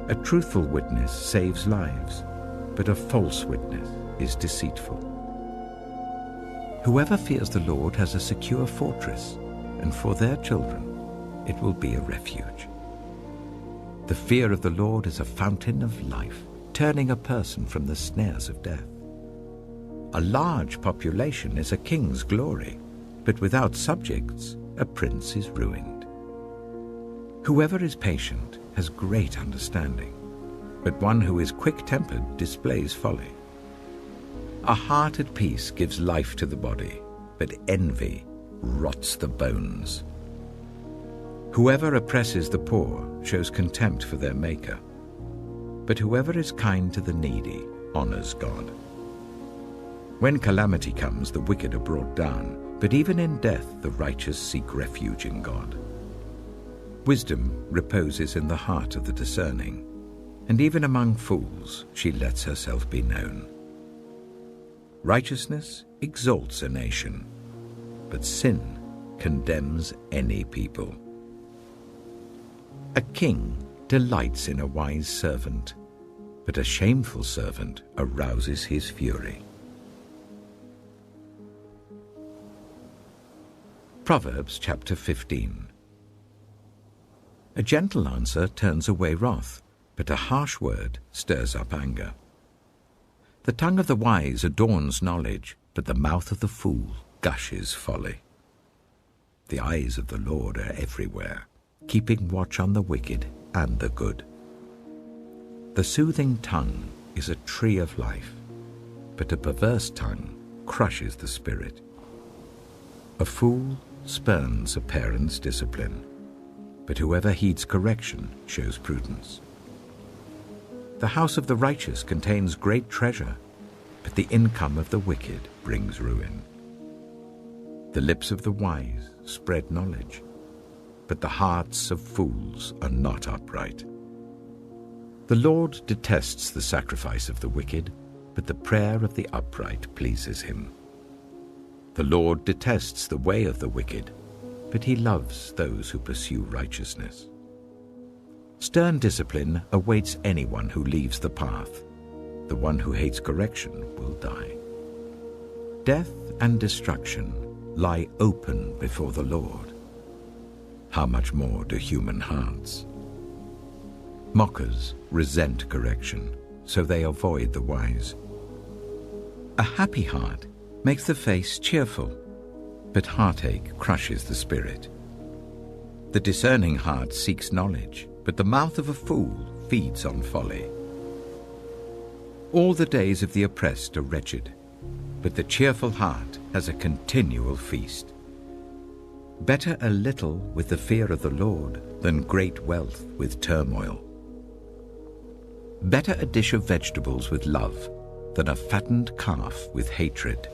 A truthful witness saves lives, but a false witness is deceitful. Whoever fears the Lord has a secure fortress, and for their children it will be a refuge. The fear of the Lord is a fountain of life, turning a person from the snares of death. A large population is a king's glory, but without subjects, a prince is ruined. Whoever is patient has great understanding, but one who is quick-tempered displays folly. A heart at peace gives life to the body, but envy rots the bones. Whoever oppresses the poor shows contempt for their Maker, but whoever is kind to the needy honors God. When calamity comes, the wicked are brought down, but even in death the righteous seek refuge in God. Wisdom reposes in the heart of the discerning, and even among fools she lets herself be known. Righteousness exalts a nation, but sin condemns any people. A king delights in a wise servant, but a shameful servant arouses his fury. Proverbs chapter 15. A gentle answer turns away wrath, but a harsh word stirs up anger. The tongue of the wise adorns knowledge, but the mouth of the fool gushes folly. The eyes of the Lord are everywhere, keeping watch on the wicked and the good. The soothing tongue is a tree of life, but a perverse tongue crushes the spirit. A fool spurns a parent's discipline, but whoever heeds correction shows prudence. The house of the righteous contains great treasure, but the income of the wicked brings ruin. The lips of the wise spread knowledge, but the hearts of fools are not upright. The Lord detests the sacrifice of the wicked, but the prayer of the upright pleases him. The Lord detests the way of the wicked, but he loves those who pursue righteousness. Stern discipline awaits anyone who leaves the path. The one who hates correction will die. Death and destruction lie open before the Lord. How much more do human hearts? Mockers resent correction, so they avoid the wise. A happy heart makes the face cheerful, but heartache crushes the spirit. The discerning heart seeks knowledge, but the mouth of a fool feeds on folly. All the days of the oppressed are wretched, but the cheerful heart has a continual feast. Better a little with the fear of the Lord than great wealth with turmoil. Better a dish of vegetables with love than a fattened calf with hatred.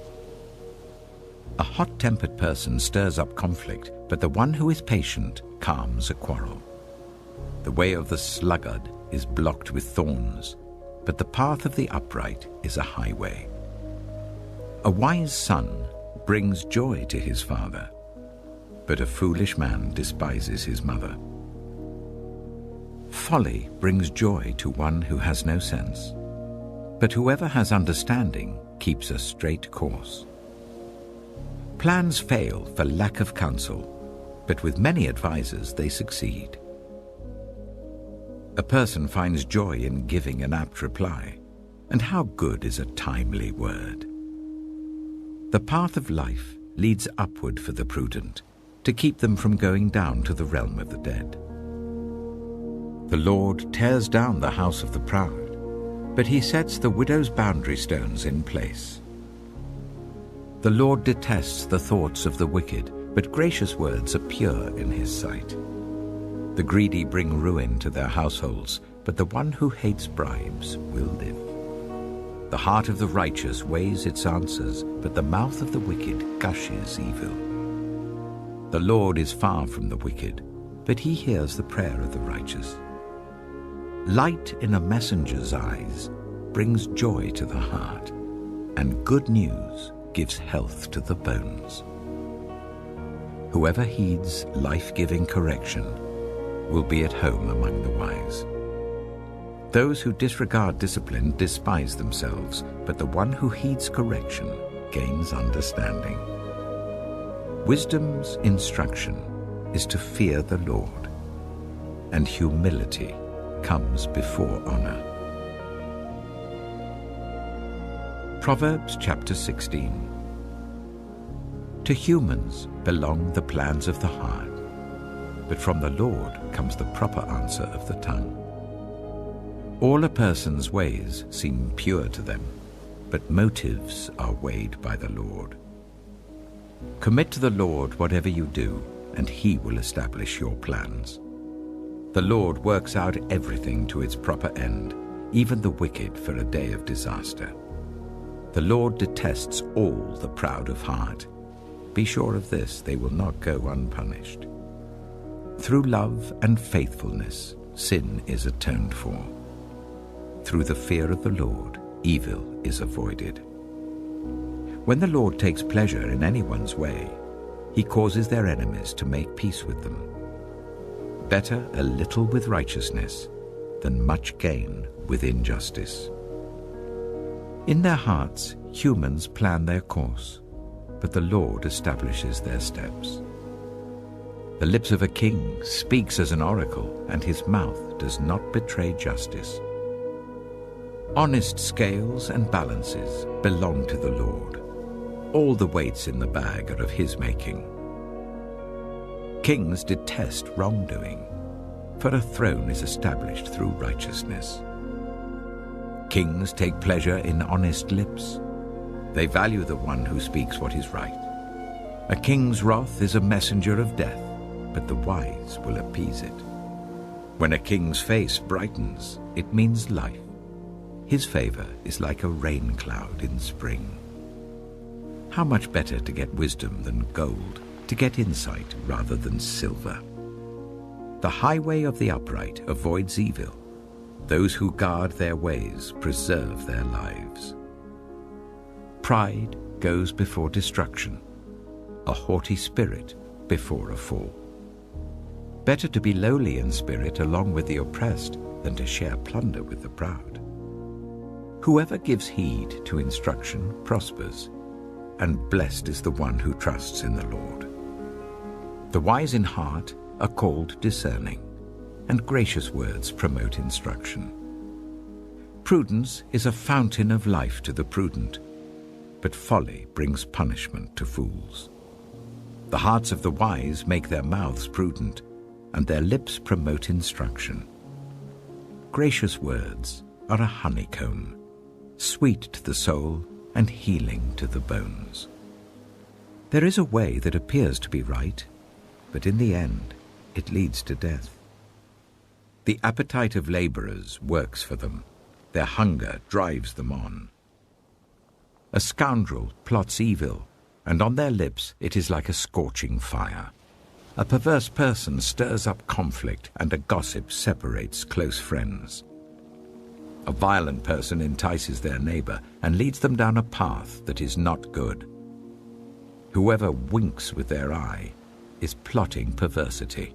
A hot-tempered person stirs up conflict, but the one who is patient calms a quarrel. The way of the sluggard is blocked with thorns, but the path of the upright is a highway. A wise son brings joy to his father, but a foolish man despises his mother. Folly brings joy to one who has no sense, but whoever has understanding keeps a straight course. Plans fail for lack of counsel, but with many advisers they succeed. A person finds joy in giving an apt reply, and how good is a timely word. The path of life leads upward for the prudent, to keep them from going down to the realm of the dead. The Lord tears down the house of the proud, but he sets the widow's boundary stones in place. The Lord detests the thoughts of the wicked, but gracious words are pure in his sight. The greedy bring ruin to their households, but the one who hates bribes will live. The heart of the righteous weighs its answers, but the mouth of the wicked gushes evil. The Lord is far from the wicked, but he hears the prayer of the righteous. Light in a messenger's eyes brings joy to the heart, and good news gives health to the bones. Whoever heeds life-giving correction will be at home among the wise. Those who disregard discipline despise themselves, but the one who heeds correction gains understanding. Wisdom's instruction is to fear the Lord, and humility comes before honor. Proverbs chapter 16. To humans belong the plans of the heart, but from the Lord comes the proper answer of the tongue. All a person's ways seem pure to them, but motives are weighed by the Lord. Commit to the Lord whatever you do, and he will establish your plans. The Lord works out everything to its proper end, even the wicked for a day of disaster. The Lord detests all the proud of heart. Be sure of this, they will not go unpunished. Through love and faithfulness, sin is atoned for. Through the fear of the Lord, evil is avoided. When the Lord takes pleasure in anyone's way, he causes their enemies to make peace with them. Better a little with righteousness than much gain with injustice. In their hearts, humans plan their course, but the Lord establishes their steps. The lips of a king speaks as an oracle, and his mouth does not betray justice. Honest scales and balances belong to the Lord. All the weights in the bag are of his making. Kings detest wrongdoing, for a throne is established through righteousness. Kings take pleasure in honest lips. They value the one who speaks what is right. A king's wrath is a messenger of death, but the wise will appease it. When a king's face brightens, it means life. His favor is like a rain cloud in spring. How much better to get wisdom than gold, to get insight rather than silver. The highway of the upright avoids evil. Those who guard their ways preserve their lives. Pride goes before destruction, a haughty spirit before a fall. Better to be lowly in spirit along with the oppressed than to share plunder with the proud. Whoever gives heed to instruction prospers, and blessed is the one who trusts in the Lord. The wise in heart are called discerning, and gracious words promote instruction. Prudence is a fountain of life to the prudent, but folly brings punishment to fools. The hearts of the wise make their mouths prudent, and their lips promote instruction. Gracious words are a honeycomb, sweet to the soul and healing to the bones. There is a way that appears to be right, but in the end it leads to death. The appetite of laborers works for them. Their hunger drives them on. A scoundrel plots evil, and on their lips it is like a scorching fire. A perverse person stirs up conflict, and a gossip separates close friends. A violent person entices their neighbor and leads them down a path that is not good. Whoever winks with their eye is plotting perversity.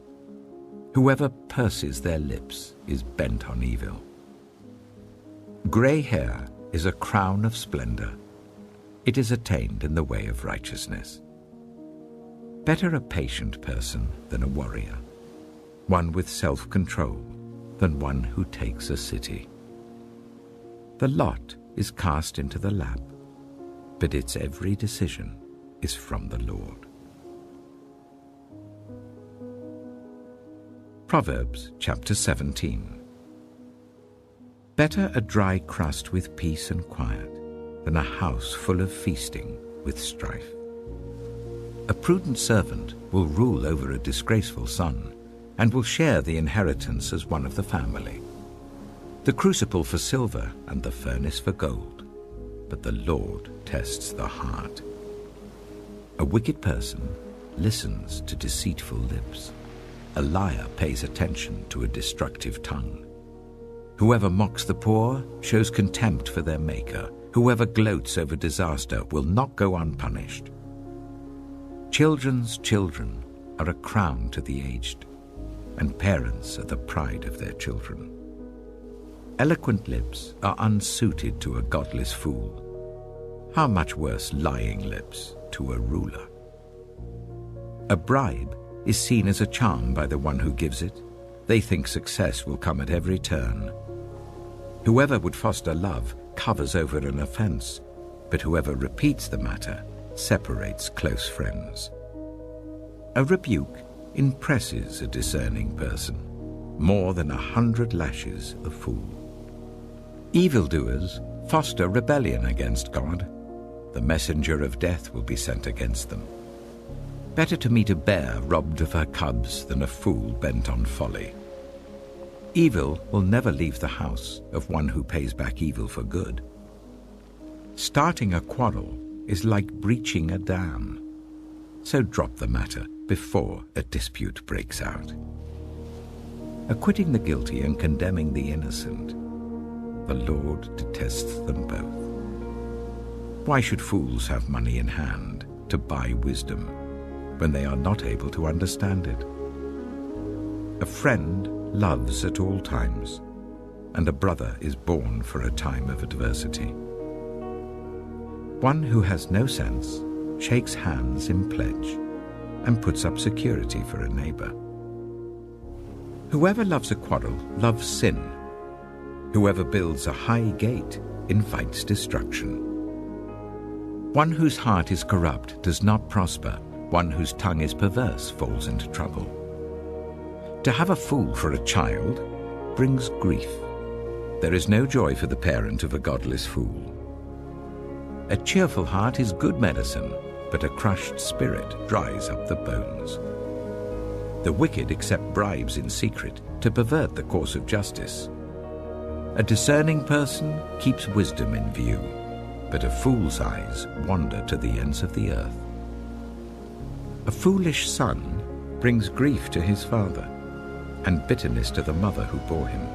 Whoever purses their lips is bent on evil. Gray hair is a crown of splendor. It is attained in the way of righteousness. Better a patient person than a warrior, one with self-control than one who takes a city. The lot is cast into the lap, but its every decision is from the Lord. Proverbs chapter 17. Better a dry crust with peace and quiet than a house full of feasting with strife. A prudent servant will rule over a disgraceful son and will share the inheritance as one of the family. The crucible for silver and the furnace for gold, but the Lord tests the heart. A wicked person listens to deceitful lips. A liar pays attention to a destructive tongue. Whoever mocks the poor shows contempt for their Maker. Whoever gloats over disaster will not go unpunished. Children's children are a crown to the aged, and parents are the pride of their children. Eloquent lips are unsuited to a godless fool. How much worse lying lips to a ruler. A bribe is seen as a charm by the one who gives it. They think success will come at every turn. Whoever would foster love covers over an offense, but whoever repeats the matter separates close friends. A rebuke impresses a discerning person more than 100 lashes a fool. Evildoers foster rebellion against God. The messenger of death will be sent against them. Better to meet a bear robbed of her cubs than a fool bent on folly. Evil will never leave the house of one who pays back evil for good. Starting a quarrel is like breaching a dam, so drop the matter before a dispute breaks out. Acquitting the guilty and condemning the innocent, the Lord detests them both. Why should fools have money in hand to buy wisdom when they are not able to understand it? A friend loves at all times, and a brother is born for a time of adversity. One who has no sense shakes hands in pledge and puts up security for a neighbor. Whoever loves a quarrel loves sin. Whoever builds a high gate invites destruction. One whose heart is corrupt does not prosper. One whose tongue is perverse falls into trouble. To have a fool for a child brings grief. There is no joy for the parent of a godless fool. A cheerful heart is good medicine, but a crushed spirit dries up the bones. The wicked accept bribes in secret to pervert the course of justice. A discerning person keeps wisdom in view, but a fool's eyes wander to the ends of the earth. A foolish son brings grief to his father, and bitterness to the mother who bore him.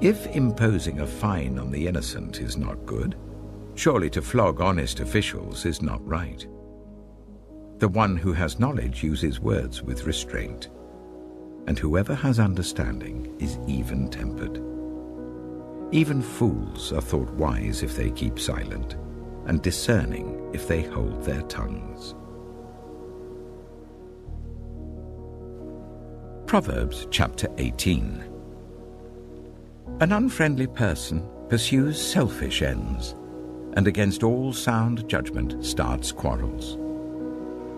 If imposing a fine on the innocent is not good, surely to flog honest officials is not right. The one who has knowledge uses words with restraint, and whoever has understanding is even-tempered. Even fools are thought wise if they keep silent, and discerning if they hold their tongues. Proverbs chapter 18. An unfriendly person pursues selfish ends, and against all sound judgment starts quarrels.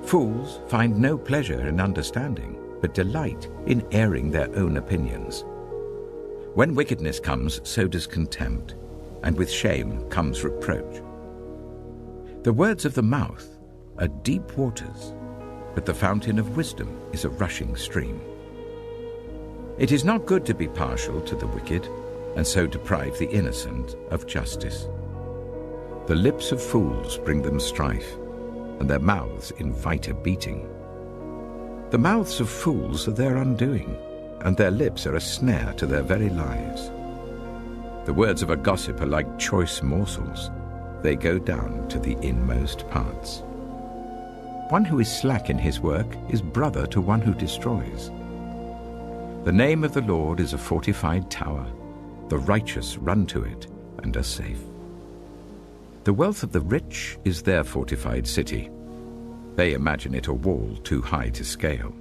Fools find no pleasure in understanding, but delight in airing their own opinions. When wickedness comes, so does contempt, and with shame comes reproach. The words of the mouth are deep waters, but the fountain of wisdom is a rushing stream. It is not good to be partial to the wicked, and so deprive the innocent of justice. The lips of fools bring them strife, and their mouths invite a beating. The mouths of fools are their undoing, and their lips are a snare to their very lives. The words of a gossip are like choice morsels. They go down to the inmost parts. One who is slack in his work is brother to one who destroys. The name of the Lord is a fortified tower. The righteous run to it and are safe. The wealth of the rich is their fortified city. They imagine it a wall too high to scale.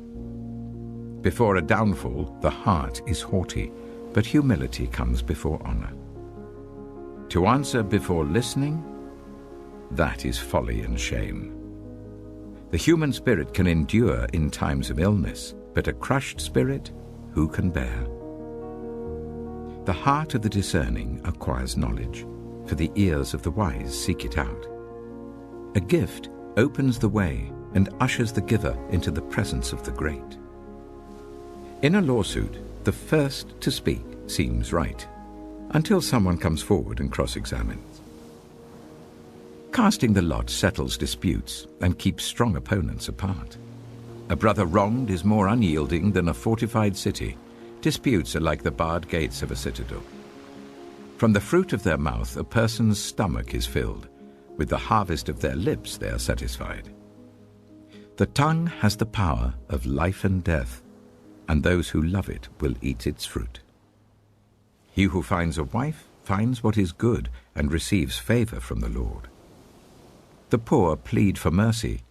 Before a downfall, the heart is haughty, but humility comes before honor. To answer before listening, that is folly and shame. The human spirit can endure in times of illness, but a crushed spirit, who can bear? The heart of the discerning acquires knowledge, for the ears of the wise seek it out. A gift opens the way and ushers the giver into the presence of the great. In a lawsuit, the first to speak seems right, until someone comes forward and cross-examines. Casting the lot settles disputes and keeps strong opponents apart. A brother wronged is more unyielding than a fortified city. Disputes are like the barred gates of a citadel. From the fruit of their mouth a person's stomach is filled. With the harvest of their lips they are satisfied. The tongue has the power of life and death, and those who love it will eat its fruit. He who finds a wife finds what is good and receives favor from the Lord. The poor plead for mercy,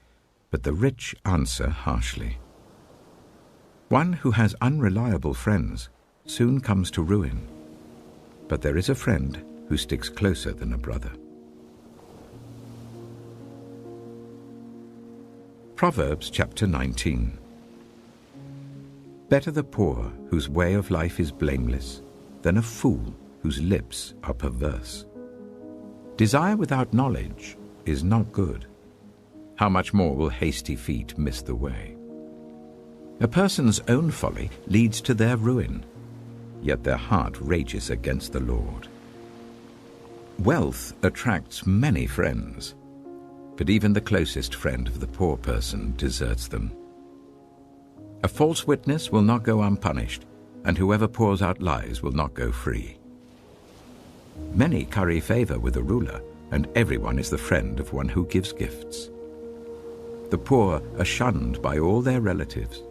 but the rich answer harshly. One who has unreliable friends soon comes to ruin, but there is a friend who sticks closer than a brother. Proverbs chapter 19. Better the poor whose way of life is blameless than a fool whose lips are perverse. Desire without knowledge is not good. How much more will hasty feet miss the way? A person's own folly leads to their ruin, yet their heart rages against the Lord. Wealth attracts many friends, but even the closest friend of the poor person deserts them. A false witness will not go unpunished, and whoever pours out lies will not go free. Many curry favor with a ruler, and everyone is the friend of one who gives gifts. The poor are shunned by all their relatives.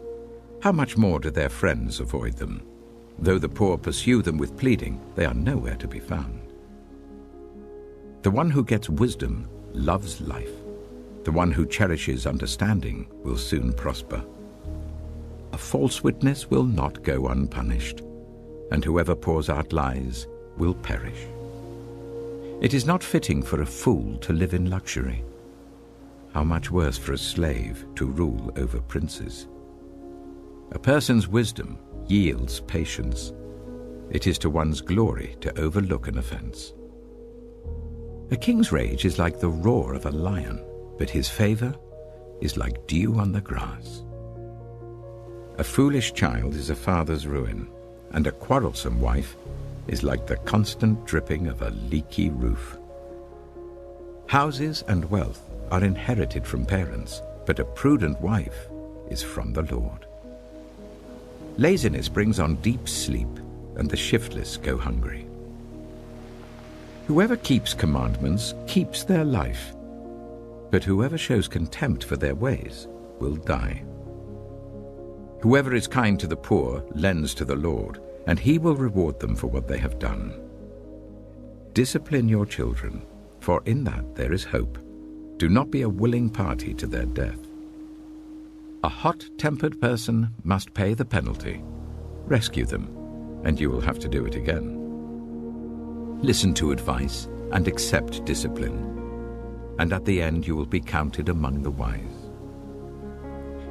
How much more do their friends avoid them? Though the poor pursue them with pleading, they are nowhere to be found. The one who gets wisdom loves life. The one who cherishes understanding will soon prosper. A false witness will not go unpunished, and whoever pours out lies will perish. It is not fitting for a fool to live in luxury. How much worse for a slave to rule over princes. A person's wisdom yields patience. It is to one's glory to overlook an offense. A king's rage is like the roar of a lion, but his favor is like dew on the grass. A foolish child is a father's ruin, and a quarrelsome wife is like the constant dripping of a leaky roof. Houses and wealth are inherited from parents, but a prudent wife is from the Lord. Laziness brings on deep sleep, and the shiftless go hungry. Whoever keeps commandments keeps their life, but whoever shows contempt for their ways will die. Whoever is kind to the poor lends to the Lord, and he will reward them for what they have done. Discipline your children, for in that there is hope. Do not be a willing party to their death. A hot-tempered person must pay the penalty. Rescue them, and you will have to do it again. Listen to advice and accept discipline, and at the end you will be counted among the wise.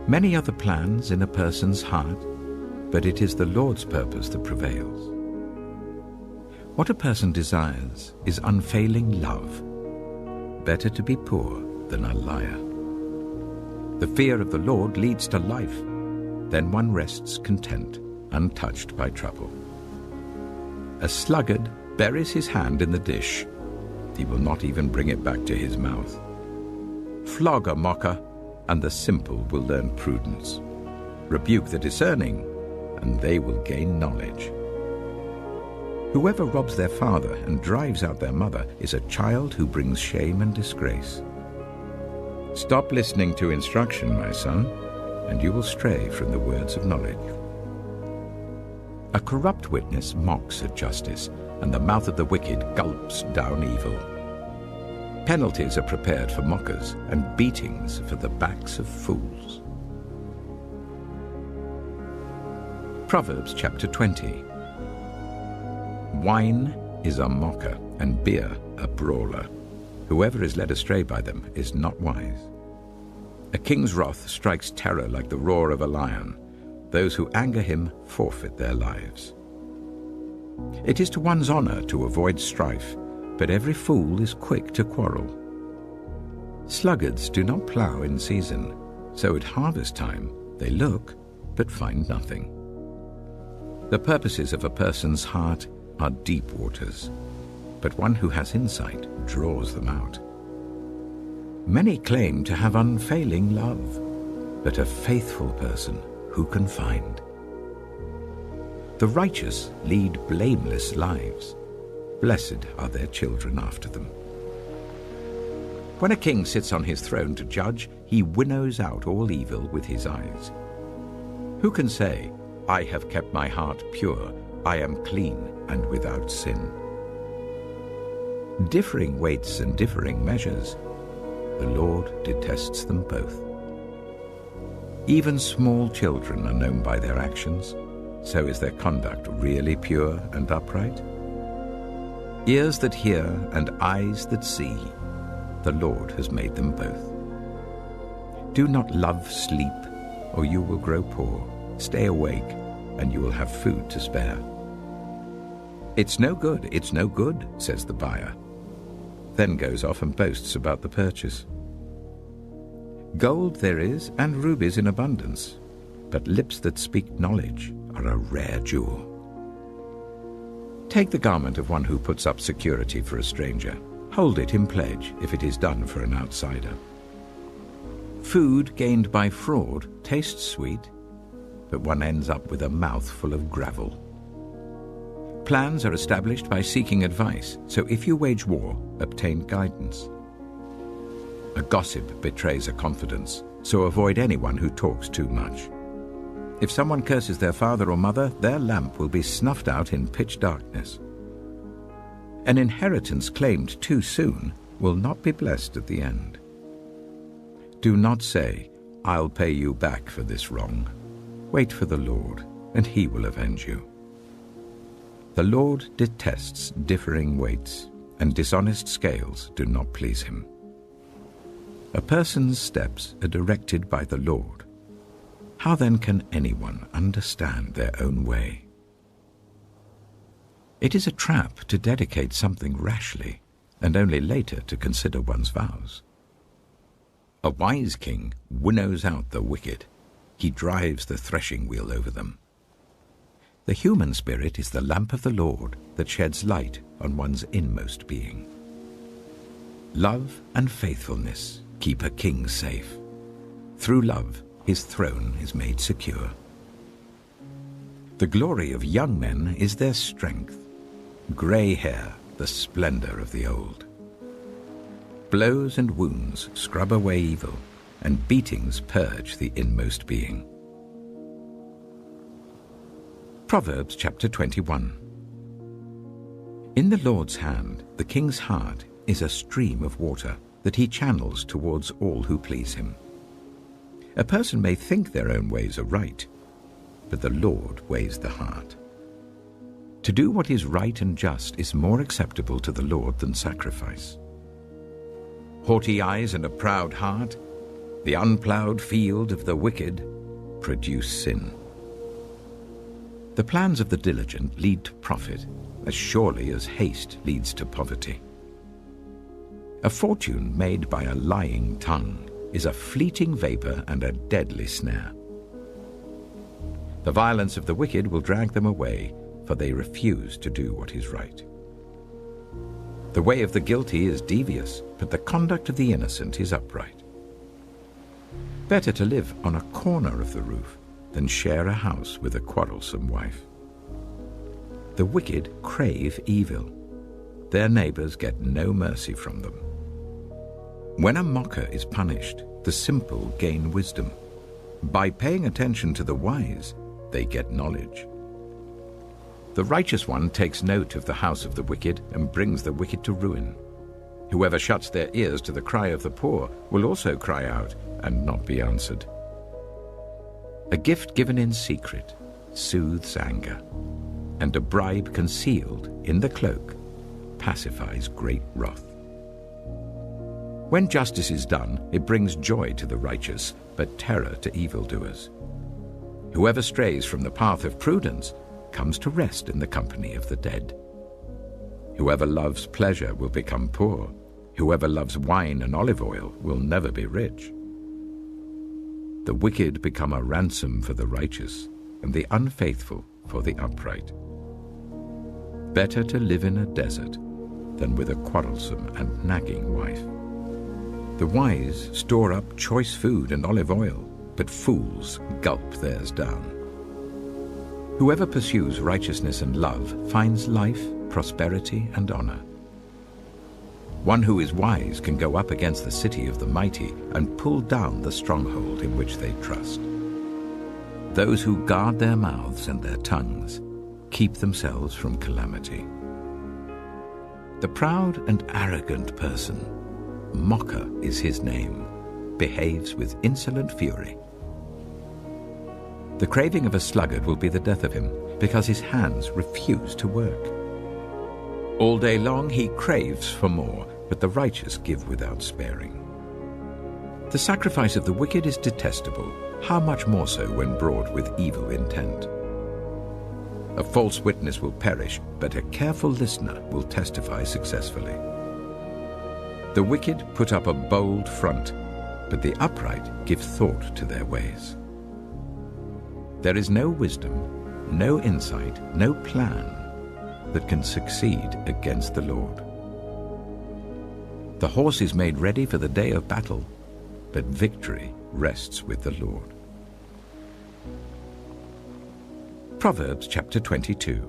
Many are the plans in a person's heart, but it is the Lord's purpose that prevails. What a person desires is unfailing love. Better to be poor than a liar. The fear of the Lord leads to life. Then one rests content, untouched by trouble. A sluggard buries his hand in the dish. He will not even bring it back to his mouth. Flog a mocker, and the simple will learn prudence. Rebuke the discerning, and they will gain knowledge. Whoever robs their father and drives out their mother is a child who brings shame and disgrace. Stop listening to instruction, my son, and you will stray from the words of knowledge. A corrupt witness mocks at justice, and the mouth of the wicked gulps down evil. Penalties are prepared for mockers, and beatings for the backs of fools. Proverbs chapter 20. Wine is a mocker, and beer a brawler. Whoever is led astray by them is not wise. A king's wrath strikes terror like the roar of a lion. Those who anger him forfeit their lives. It is to one's honor to avoid strife, but every fool is quick to quarrel. Sluggards do not plough in season, so at harvest time they look but find nothing. The purposes of a person's heart are deep waters, but one who has insight draws them out. Many claim to have unfailing love, but a faithful person who can find? The righteous lead blameless lives. Blessed are their children after them. When a king sits on his throne to judge, he winnows out all evil with his eyes. Who can say, "I have kept my heart pure, I am clean and without sin"? Differing weights and differing measures, the Lord detests them both. Even small children are known by their actions, so is their conduct really pure and upright? Ears that hear and eyes that see, the Lord has made them both. Do not love sleep, or you will grow poor. Stay awake, and you will have food to spare. It's no good, says the buyer, then goes off and boasts about the purchase. Gold there is, and rubies in abundance, but lips that speak knowledge are a rare jewel. Take the garment of one who puts up security for a stranger. Hold it in pledge if it is done for an outsider. Food gained by fraud tastes sweet, but one ends up with a mouth full of gravel. Plans are established by seeking advice, so if you wage war, obtain guidance. A gossip betrays a confidence, so avoid anyone who talks too much. If someone curses their father or mother, their lamp will be snuffed out in pitch darkness. An inheritance claimed too soon will not be blessed at the end. Do not say, "I'll pay you back for this wrong." Wait for the Lord, and he will avenge you. The Lord detests differing weights, and dishonest scales do not please him. A person's steps are directed by the Lord. How then can anyone understand their own way? It is a trap to dedicate something rashly, and only later to consider one's vows. A wise king winnows out the wicked. He drives the threshing wheel over them. The human spirit is the lamp of the Lord that sheds light on one's inmost being. Love and faithfulness keep a king safe. Through love, his throne is made secure. The glory of young men is their strength. Grey hair, the splendor of the old. Blows and wounds scrub away evil, and beatings purge the inmost being. Proverbs chapter 21. In the Lord's hand, the king's heart is a stream of water that he channels towards all who please him. A person may think their own ways are right, but the Lord weighs the heart. To do what is right and just is more acceptable to the Lord than sacrifice. Haughty eyes and a proud heart, the unplowed field of the wicked, produce sin. The plans of the diligent lead to profit, as surely as haste leads to poverty. A fortune made by a lying tongue is a fleeting vapor and a deadly snare. The violence of the wicked will drag them away, for they refuse to do what is right. The way of the guilty is devious, but the conduct of the innocent is upright. Better to live on a corner of the roof than share a house with a quarrelsome wife. The wicked crave evil. Their neighbors get no mercy from them. When a mocker is punished, the simple gain wisdom. By paying attention to the wise, they get knowledge. The righteous one takes note of the house of the wicked and brings the wicked to ruin. Whoever shuts their ears to the cry of the poor will also cry out and not be answered. A gift given in secret soothes anger, and a bribe concealed in the cloak pacifies great wrath. When justice is done, it brings joy to the righteous, but terror to evildoers. Whoever strays from the path of prudence comes to rest in the company of the dead. Whoever loves pleasure will become poor. Whoever loves wine and olive oil will never be rich. The wicked become a ransom for the righteous, and the unfaithful for the upright. Better to live in a desert than with a quarrelsome and nagging wife. The wise store up choice food and olive oil, but fools gulp theirs down. Whoever pursues righteousness and love finds life, prosperity, and honor. One who is wise can go up against the city of the mighty and pull down the stronghold in which they trust. Those who guard their mouths and their tongues keep themselves from calamity. The proud and arrogant person, mocker is his name, behaves with insolent fury. The craving of a sluggard will be the death of him, because his hands refuse to work. All day long he craves for more, but the righteous give without sparing. The sacrifice of the wicked is detestable, how much more so when brought with evil intent. A false witness will perish, but a careful listener will testify successfully. The wicked put up a bold front, but the upright give thought to their ways. There is no wisdom, no insight, no plan that can succeed against the Lord. The horse is made ready for the day of battle, but victory rests with the Lord. Proverbs chapter 22.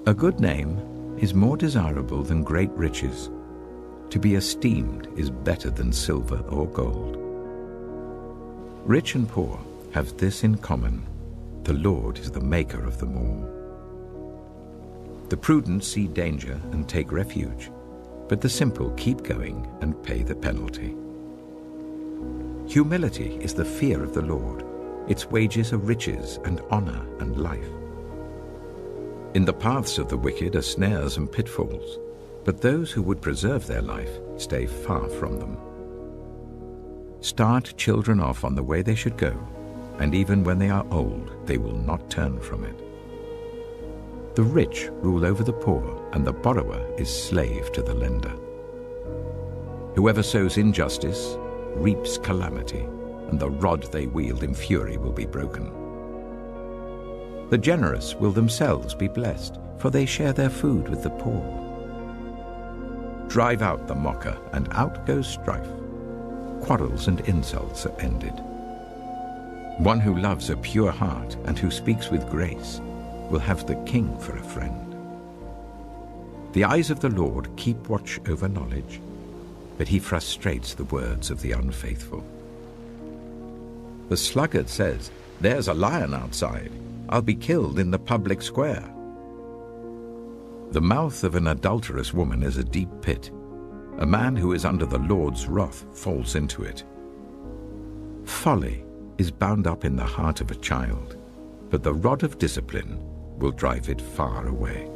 A good name is more desirable than great riches. To be esteemed is better than silver or gold. Rich and poor have this in common: the Lord is the maker of them all. The prudent see danger and take refuge, but the simple keep going and pay the penalty. Humility is the fear of the Lord. Its wages are riches and honor and life. In the paths of the wicked are snares and pitfalls, but those who would preserve their life stay far from them. Start children off on the way they should go, and even when they are old, they will not turn from it. The rich rule over the poor, and the borrower is slave to the lender. Whoever sows injustice reaps calamity, and the rod they wield in fury will be broken. The generous will themselves be blessed, for they share their food with the poor. Drive out the mocker, and out goes strife. Quarrels and insults are ended. One who loves a pure heart and who speaks with grace will have the king for a friend. The eyes of the Lord keep watch over knowledge, but he frustrates the words of the unfaithful. The sluggard says, "There's a lion outside. I'll be killed in the public square." The mouth of an adulterous woman is a deep pit. A man who is under the Lord's wrath falls into it. Folly is bound up in the heart of a child, but the rod of discipline will drive it far away.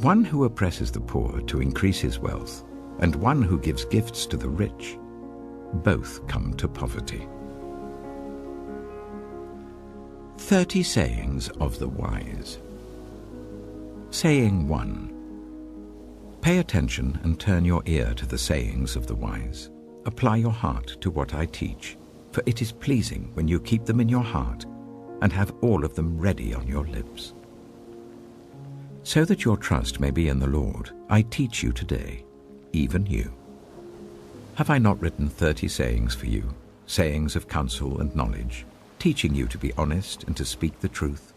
One who oppresses the poor to increase his wealth, and one who gives gifts to the rich, both come to poverty. 30 sayings of the wise. Saying 1. Pay attention and turn your ear to the sayings of the wise. Apply your heart to what I teach, for it is pleasing when you keep them in your heart and have all of them ready on your lips. So that your trust may be in the Lord, I teach you today, even you. Have I not written 30 sayings for you, sayings of counsel and knowledge, teaching you to be honest and to speak the truth,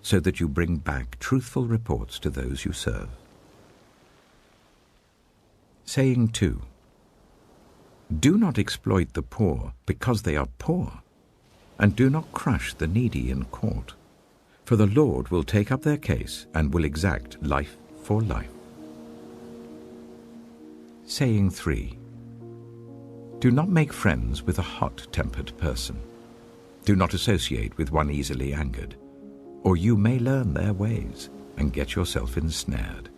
so that you bring back truthful reports to those you serve? Saying 2. Do not exploit the poor because they are poor, and do not crush the needy in court, for the Lord will take up their case and will exact life for life. Saying 3. Do not make friends with a hot-tempered person. Do not associate with one easily angered, or you may learn their ways and get yourself ensnared.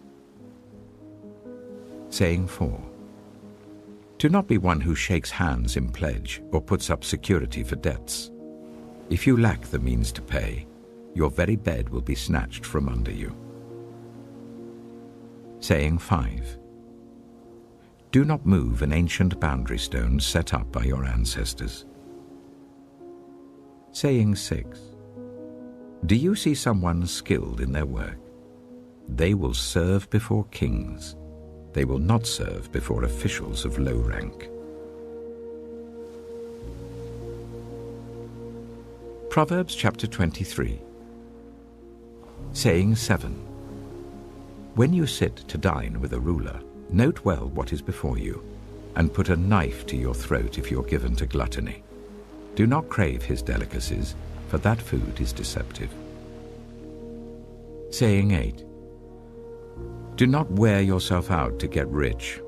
Saying 4. Do not be one who shakes hands in pledge or puts up security for debts. If you lack the means to pay, your very bed will be snatched from under you. Saying 5. Do not move an ancient boundary stone set up by your ancestors. Saying 6. Do you see someone skilled in their work? They will serve before kings. They will not serve before officials of low rank. Proverbs chapter 23. Saying 7. When you sit to dine with a ruler, note well what is before you, and put a knife to your throat if you're given to gluttony. Do not crave his delicacies, for that food is deceptive. Saying 8. Do not wear yourself out to get rich.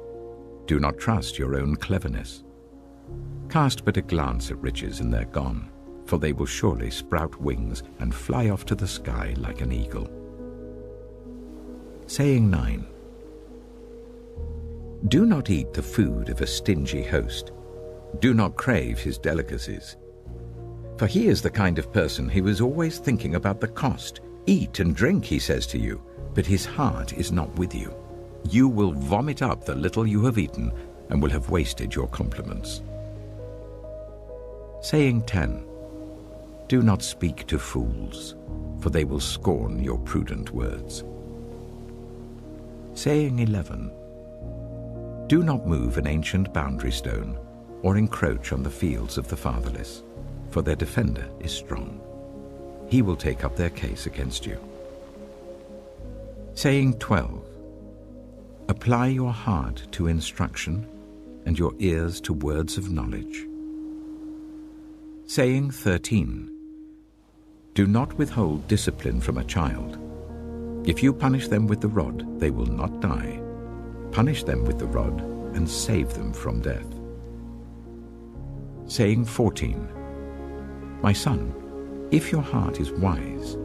Do not trust your own cleverness. Cast but a glance at riches and they're gone, for they will surely sprout wings and fly off to the sky like an eagle. Saying 9. Do not eat the food of a stingy host. Do not crave his delicacies. For he is the kind of person who is always thinking about the cost. Eat and drink, he says to you, but his heart is not with you. You will vomit up the little you have eaten and will have wasted your compliments. Saying 10. Do not speak to fools, for they will scorn your prudent words. Saying 11. Do not move an ancient boundary stone or encroach on the fields of the fatherless, for their defender is strong. He will take up their case against you. Saying 12. Apply your heart to instruction and your ears to words of knowledge. Saying 13. Do not withhold discipline from a child. If you punish them with the rod, they will not die. Punish them with the rod and save them from death. Saying 14. My son, if your heart is wise,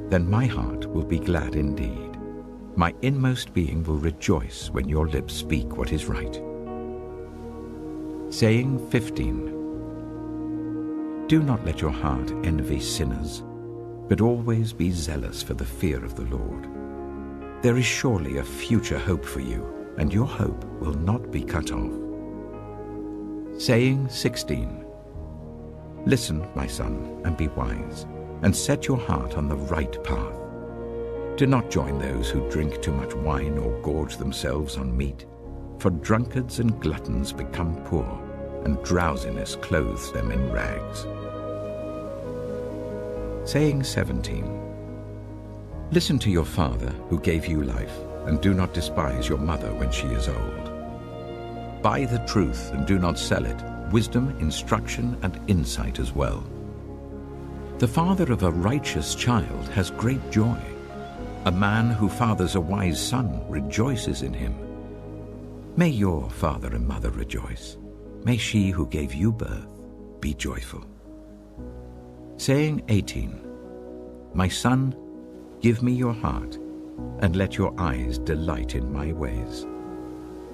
then my heart will be glad indeed. My inmost being will rejoice when your lips speak what is right. Saying 15. Do not let your heart envy sinners, but always be zealous for the fear of the Lord. There is surely a future hope for you, and your hope will not be cut off. Saying 16. Listen, my son, and be wise, and set your heart on the right path. Do not join those who drink too much wine or gorge themselves on meat, for drunkards and gluttons become poor, and drowsiness clothes them in rags. Saying 17. Listen to your father who gave you life, and do not despise your mother when she is old. Buy the truth and do not sell it, wisdom, instruction, and insight as well. The father of a righteous child has great joy. A man who fathers a wise son rejoices in him. May your father and mother rejoice. May she who gave you birth be joyful. Saying 18. My son, give me your heart, and let your eyes delight in my ways.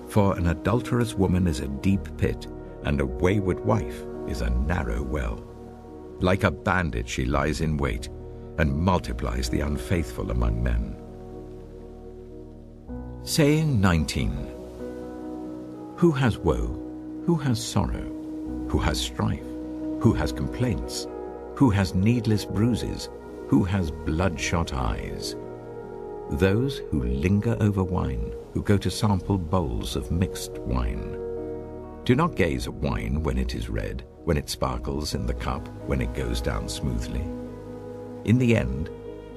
For an adulterous woman is a deep pit, and a wayward wife is a narrow well. Like a bandit she lies in wait, and multiplies the unfaithful among men. Saying 19. Who has woe? Who has sorrow? Who has strife? Who has complaints? Who has needless bruises? Who has bloodshot eyes? Those who linger over wine, who go to sample bowls of mixed wine. Do not gaze at wine when it is red, when it sparkles in the cup, when it goes down smoothly. In the end,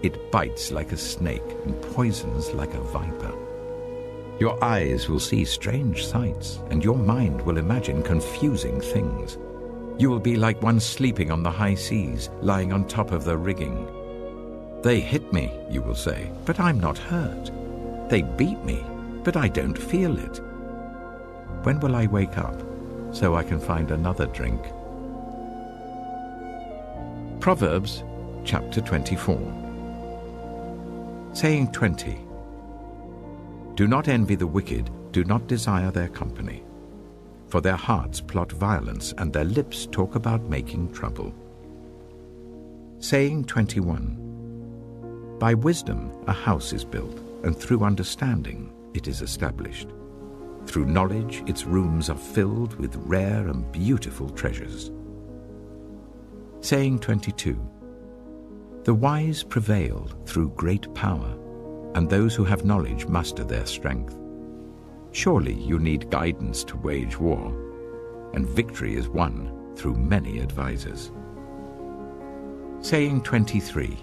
it bites like a snake and poisons like a viper. Your eyes will see strange sights, and your mind will imagine confusing things. You will be like one sleeping on the high seas, lying on top of the rigging. They hit me, you will say, but I'm not hurt. They beat me, but I don't feel it. When will I wake up, so I can find another drink? Proverbs chapter 24. Saying 20. Do not envy the wicked, do not desire their company. For their hearts plot violence, and their lips talk about making trouble. Saying 21. By wisdom a house is built, and through understanding it is established. Through knowledge its rooms are filled with rare and beautiful treasures. Saying 22. The wise prevail through great power, and those who have knowledge master their strength. Surely you need guidance to wage war, and victory is won through many advisers. Saying 23.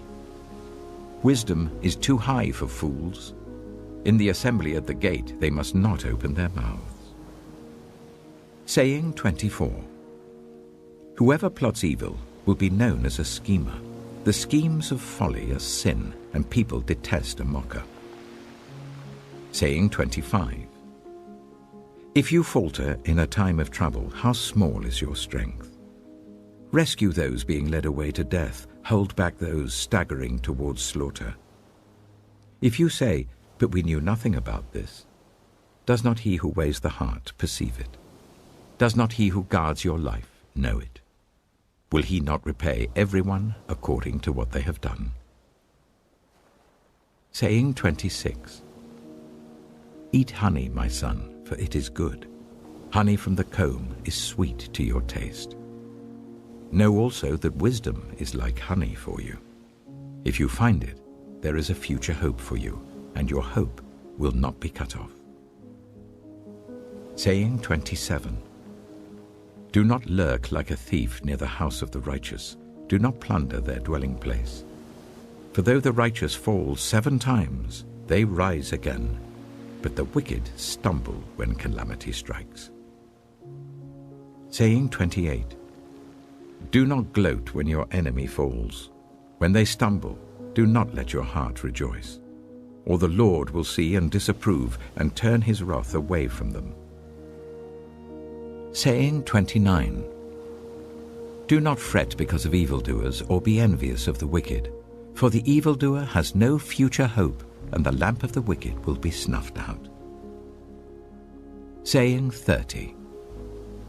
Wisdom is too high for fools. In the assembly at the gate they must not open their mouths. Saying 24. Whoever plots evil will be known as a schemer. The schemes of folly are sin, and people detest a mocker. Saying 25. If you falter in a time of trouble, how small is your strength? Rescue those being led away to death, hold back those staggering towards slaughter. If you say, but we knew nothing about this, does not he who weighs the heart perceive it? Does not he who guards your life know it? Will he not repay everyone according to what they have done? Saying 26. Eat honey, my son, for it is good. Honey from the comb is sweet to your taste. Know also that wisdom is like honey for you. If you find it, there is a future hope for you, and your hope will not be cut off. Saying 27. Do not lurk like a thief near the house of the righteous. Do not plunder their dwelling place. For though the righteous fall 7 times, they rise again, but the wicked stumble when calamity strikes. Saying 28. Do not gloat when your enemy falls. When they stumble, do not let your heart rejoice. Or the Lord will see and disapprove and turn his wrath away from them. Saying 29. Do not fret because of evildoers, or be envious of the wicked, for the evildoer has no future hope, and the lamp of the wicked will be snuffed out. Saying 30.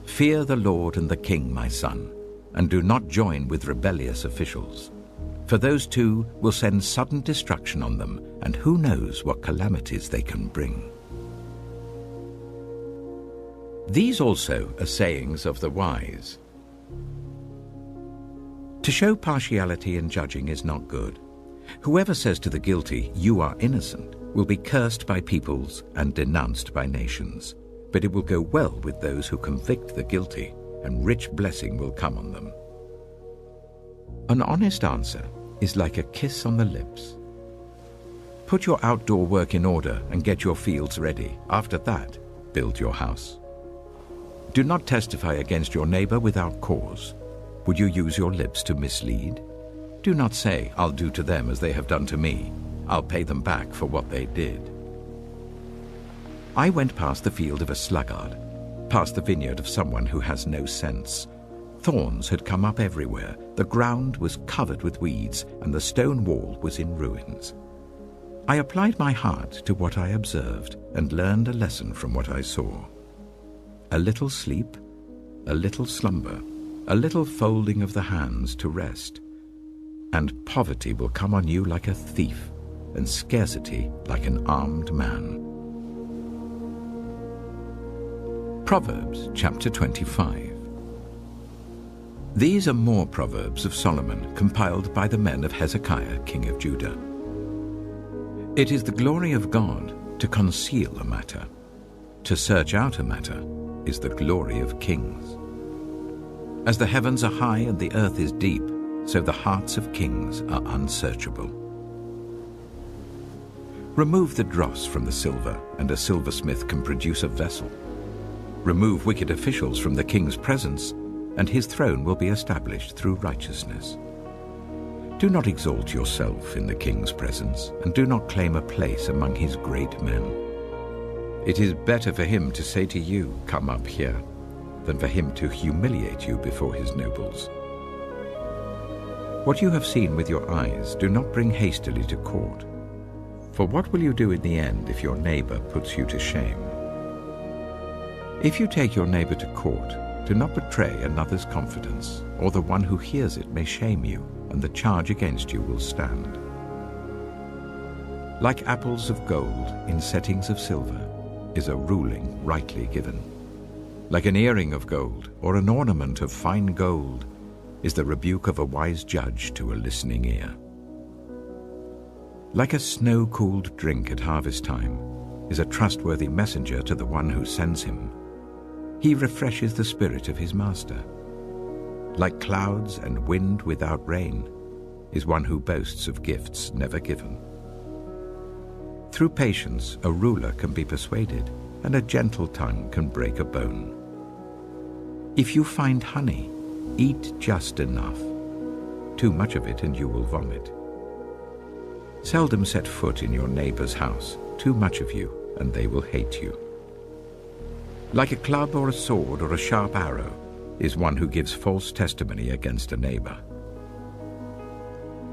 Fear the Lord and the King, my son, and do not join with rebellious officials, for those two will send sudden destruction on them, and who knows what calamities they can bring. These also are sayings of the wise. To show partiality in judging is not good. Whoever says to the guilty, "You are innocent," will be cursed by peoples and denounced by nations. But it will go well with those who convict the guilty, and rich blessing will come on them. An honest answer is like a kiss on the lips. Put your outdoor work in order and get your fields ready. After that, build your house. Do not testify against your neighbor without cause. Would you use your lips to mislead? Do not say, "I'll do to them as they have done to me. I'll pay them back for what they did." I went past the field of a sluggard, past the vineyard of someone who has no sense. Thorns had come up everywhere, the ground was covered with weeds, and the stone wall was in ruins. I applied my heart to what I observed and learned a lesson from what I saw. A little sleep, a little slumber, a little folding of the hands to rest, and poverty will come on you like a thief, and scarcity like an armed man. Proverbs chapter 25. These are more Proverbs of Solomon, compiled by the men of Hezekiah, king of Judah. It is the glory of God to conceal a matter. To search out a matter is the glory of kings. As the heavens are high and the earth is deep, so the hearts of kings are unsearchable. Remove the dross from the silver, and a silversmith can produce a vessel. Remove wicked officials from the king's presence, and his throne will be established through righteousness. Do not exalt yourself in the king's presence, and do not claim a place among his great men. It is better for him to say to you, "Come up here," than for him to humiliate you before his nobles. What you have seen with your eyes, do not bring hastily to court. For what will you do in the end if your neighbor puts you to shame? If you take your neighbor to court, do not betray another's confidence, or the one who hears it may shame you. and the charge against you will stand. Like apples of gold in settings of silver is a ruling rightly given. Like an earring of gold or an ornament of fine gold is the rebuke of a wise judge to a listening ear. Like a snow-cooled drink at harvest time is a trustworthy messenger to the one who sends him. He refreshes the spirit of his master. Like clouds and wind without rain is one who boasts of gifts never given. Through patience, a ruler can be persuaded, and a gentle tongue can break a bone. If you find honey, eat just enough. Too much of it and you will vomit. Seldom set foot in your neighbor's house. Too much of you and they will hate you. Like a club or a sword or a sharp arrow is one who gives false testimony against a neighbor.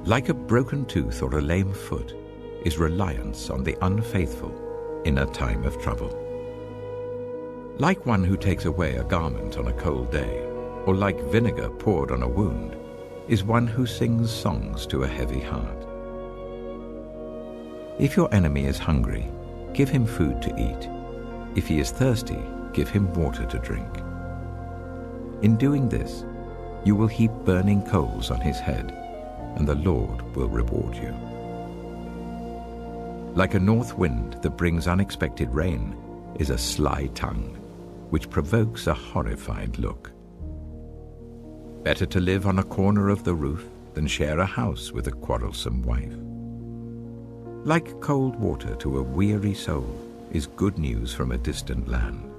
Like a broken tooth or a lame foot is reliance on the unfaithful in a time of trouble. Like one who takes away a garment on a cold day, or like vinegar poured on a wound, is one who sings songs to a heavy heart. If your enemy is hungry, give him food to eat. If he is thirsty, give him water to drink. In doing this, you will heap burning coals on his head, and the Lord will reward you. Like a north wind that brings unexpected rain is a sly tongue, which provokes a horrified look. Better to live on a corner of the roof than share a house with a quarrelsome wife. Like cold water to a weary soul is good news from a distant land.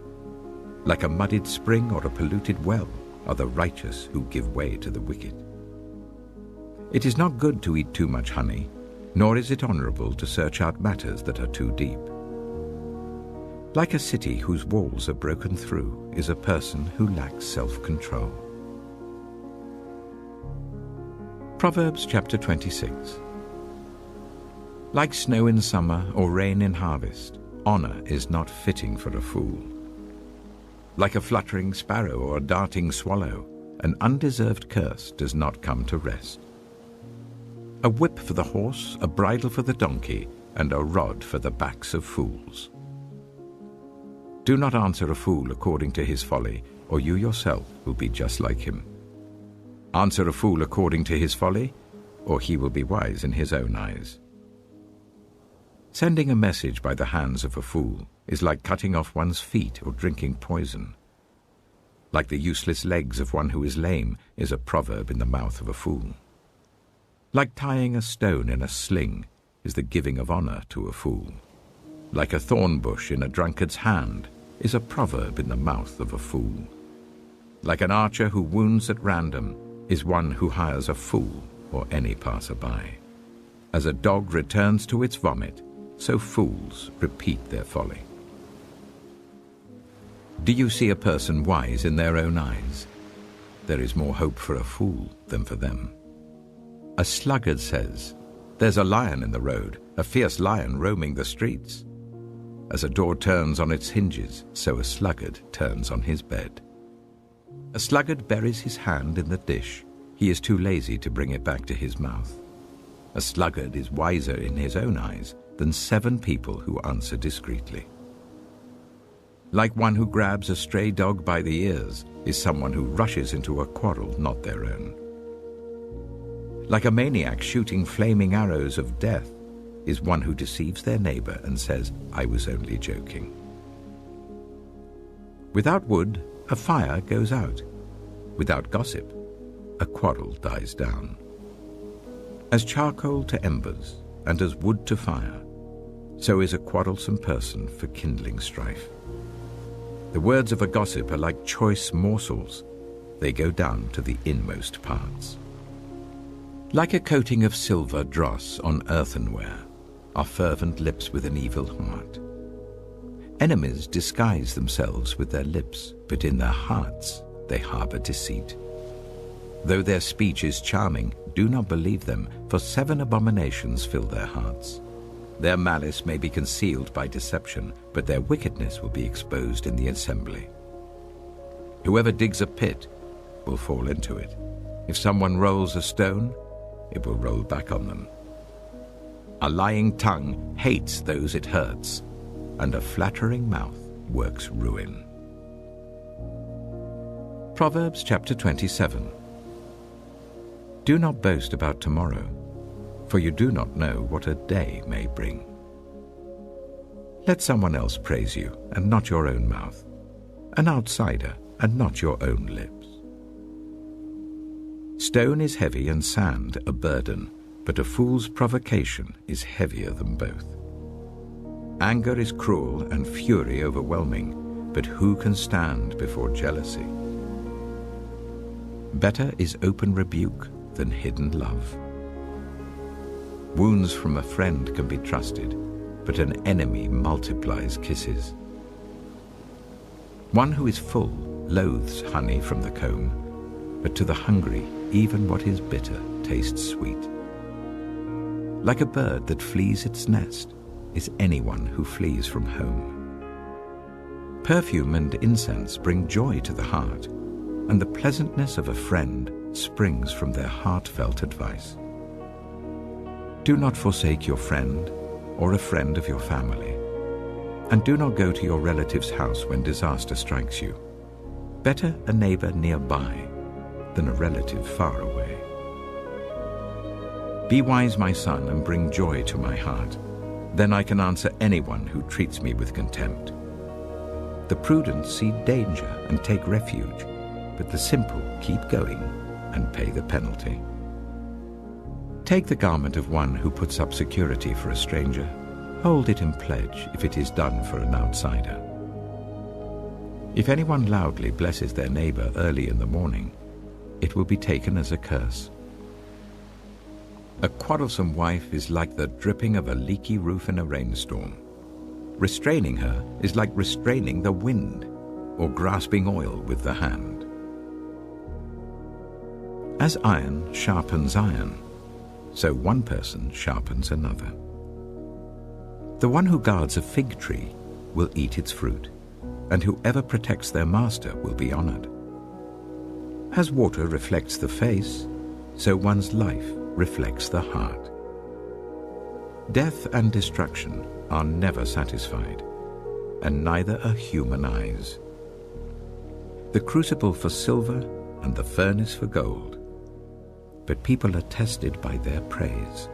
Like a muddied spring or a polluted well are the righteous who give way to the wicked. It is not good to eat too much honey, nor is it honorable to search out matters that are too deep. Like a city whose walls are broken through is a person who lacks self-control. Proverbs chapter 26. Like snow in summer or rain in harvest, honor is not fitting for a fool. Like a fluttering sparrow or a darting swallow, an undeserved curse does not come to rest. A whip for the horse, a bridle for the donkey, and a rod for the backs of fools. Do not answer a fool according to his folly, or you yourself will be just like him. Answer a fool according to his folly, or he will be wise in his own eyes. Sending a message by the hands of a fool is like cutting off one's feet or drinking poison. Like the useless legs of one who is lame is a proverb in the mouth of a fool. Like tying a stone in a sling is the giving of honor to a fool. Like a thorn bush in a drunkard's hand is a proverb in the mouth of a fool. Like an archer who wounds at random is one who hires a fool or any passerby. As a dog returns to its vomit, so fools repeat their folly. Do you see a person wise in their own eyes? There is more hope for a fool than for them. A sluggard says, "There's a lion in the road, a fierce lion roaming the streets." As a door turns on its hinges, so a sluggard turns on his bed. A sluggard buries his hand in the dish. He is too lazy to bring it back to his mouth. A sluggard is wiser in his own eyes than 7 people who answer discreetly. Like one who grabs a stray dog by the ears is someone who rushes into a quarrel not their own. Like a maniac shooting flaming arrows of death is one who deceives their neighbor and says, "I was only joking." Without wood, a fire goes out. Without gossip, a quarrel dies down. As charcoal to embers and as wood to fire, so is a quarrelsome person for kindling strife. The words of a gossip are like choice morsels. They go down to the inmost parts. Like a coating of silver dross on earthenware are fervent lips with an evil heart. Enemies disguise themselves with their lips, but in their hearts they harbor deceit. Though their speech is charming, do not believe them, for 7 abominations fill their hearts. Their malice may be concealed by deception, but their wickedness will be exposed in the assembly. Whoever digs a pit will fall into it. If someone rolls a stone, it will roll back on them. A lying tongue hates those it hurts, and a flattering mouth works ruin. Proverbs chapter 27. Do not boast about tomorrow, for you do not know what a day may bring. Let someone else praise you, and not your own mouth, an outsider, and not your own lips. Stone is heavy and sand a burden, but a fool's provocation is heavier than both. Anger is cruel and fury overwhelming, but who can stand before jealousy? Better is open rebuke than hidden love. Wounds from a friend can be trusted, but an enemy multiplies kisses. One who is full loathes honey from the comb, but to the hungry even what is bitter tastes sweet. Like a bird that flees its nest is anyone who flees from home. Perfume and incense bring joy to the heart, and the pleasantness of a friend springs from their heartfelt advice. Do not forsake your friend or a friend of your family, and do not go to your relative's house when disaster strikes you. Better a neighbor nearby than a relative far away. Be wise, my son, and bring joy to my heart. Then I can answer anyone who treats me with contempt. The prudent see danger and take refuge, but the simple keep going and pay the penalty. Take the garment of one who puts up security for a stranger. Hold it in pledge if it is done for an outsider. If anyone loudly blesses their neighbor early in the morning, it will be taken as a curse. A quarrelsome wife is like the dripping of a leaky roof in a rainstorm. Restraining her is like restraining the wind or grasping oil with the hand. As iron sharpens iron, so one person sharpens another. The one who guards a fig tree will eat its fruit, and whoever protects their master will be honored. As water reflects the face, so one's life reflects the heart. Death and destruction are never satisfied, and neither are human eyes. The crucible for silver and the furnace for gold, but people are tested by their praise.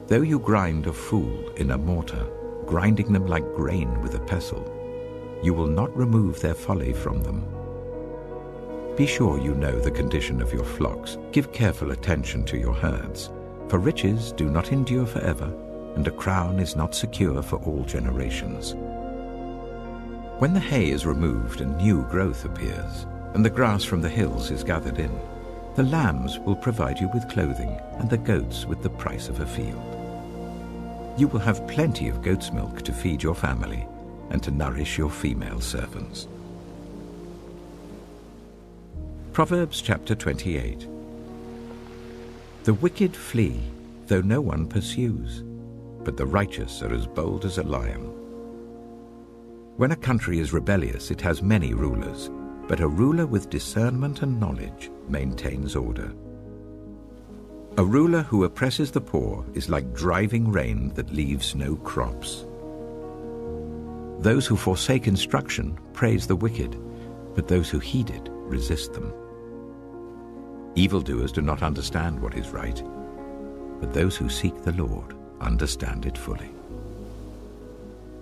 Though you grind a fool in a mortar, grinding them like grain with a pestle, you will not remove their folly from them. Be sure you know the condition of your flocks. Give careful attention to your herds, for riches do not endure forever, and a crown is not secure for all generations. When the hay is removed and new growth appears, and the grass from the hills is gathered in, the lambs will provide you with clothing, and the goats with the price of a field. You will have plenty of goat's milk to feed your family and to nourish your female servants. Proverbs chapter 28. The wicked flee, though no one pursues, but the righteous are as bold as a lion. When a country is rebellious, it has many rulers, but a ruler with discernment and knowledge maintains order. A ruler who oppresses the poor is like driving rain that leaves no crops. Those who forsake instruction praise the wicked, but those who heed it resist them. Evildoers do not understand what is right, but those who seek the Lord understand it fully.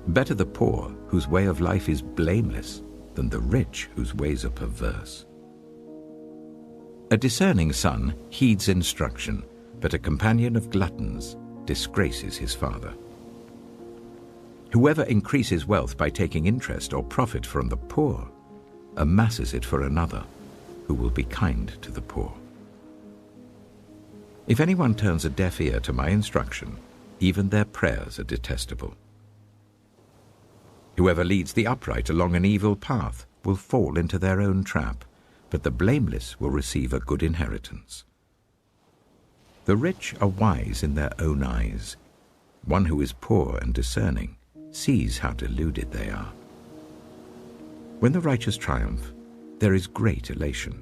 Better the poor whose way of life is blameless than the rich whose ways are perverse. A discerning son heeds instruction, but a companion of gluttons disgraces his father. Whoever increases wealth by taking interest or profit from the poor amasses it for another, who will be kind to the poor. If anyone turns a deaf ear to my instruction, even their prayers are detestable. Whoever leads the upright along an evil path will fall into their own trap, but the blameless will receive a good inheritance. The rich are wise in their own eyes. One who is poor and discerning sees how deluded they are. When the righteous triumph, there is great elation.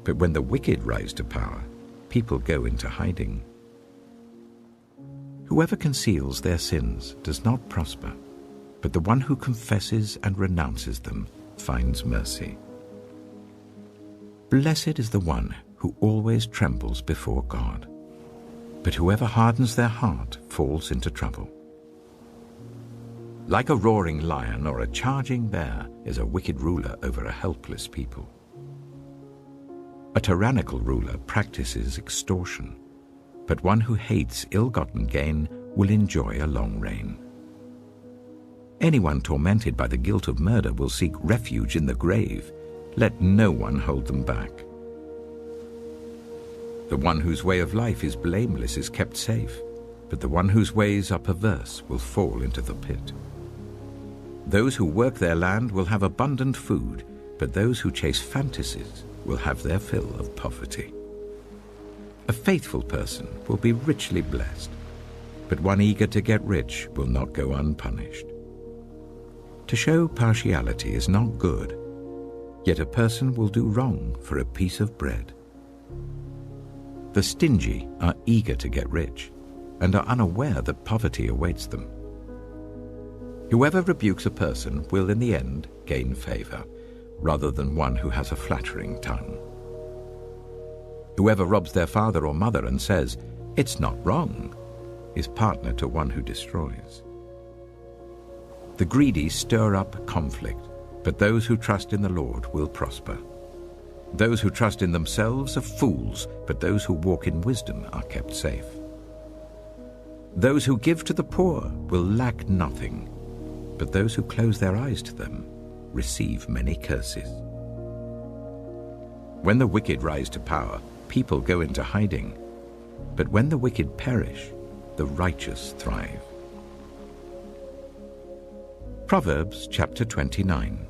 But when the wicked rise to power, people go into hiding. Whoever conceals their sins does not prosper, but the one who confesses and renounces them finds mercy. Blessed is the one who always trembles before God, but whoever hardens their heart falls into trouble. Like a roaring lion or a charging bear is a wicked ruler over a helpless people. A tyrannical ruler practices extortion, but one who hates ill-gotten gain will enjoy a long reign. Anyone tormented by the guilt of murder will seek refuge in the grave. Let no one hold them back. The one whose way of life is blameless is kept safe, but the one whose ways are perverse will fall into the pit. Those who work their land will have abundant food, but those who chase fantasies will have their fill of poverty. A faithful person will be richly blessed, but one eager to get rich will not go unpunished. To show partiality is not good, yet a person will do wrong for a piece of bread. The stingy are eager to get rich and are unaware that poverty awaits them. Whoever rebukes a person will in the end gain favor, rather than one who has a flattering tongue. Whoever robs their father or mother and says, "It's not wrong," is partner to one who destroys. The greedy stir up conflict, but those who trust in the Lord will prosper. Those who trust in themselves are fools, but those who walk in wisdom are kept safe. Those who give to the poor will lack nothing, but those who close their eyes to them receive many curses. When the wicked rise to power, people go into hiding, but when the wicked perish, the righteous thrive. Proverbs chapter 29.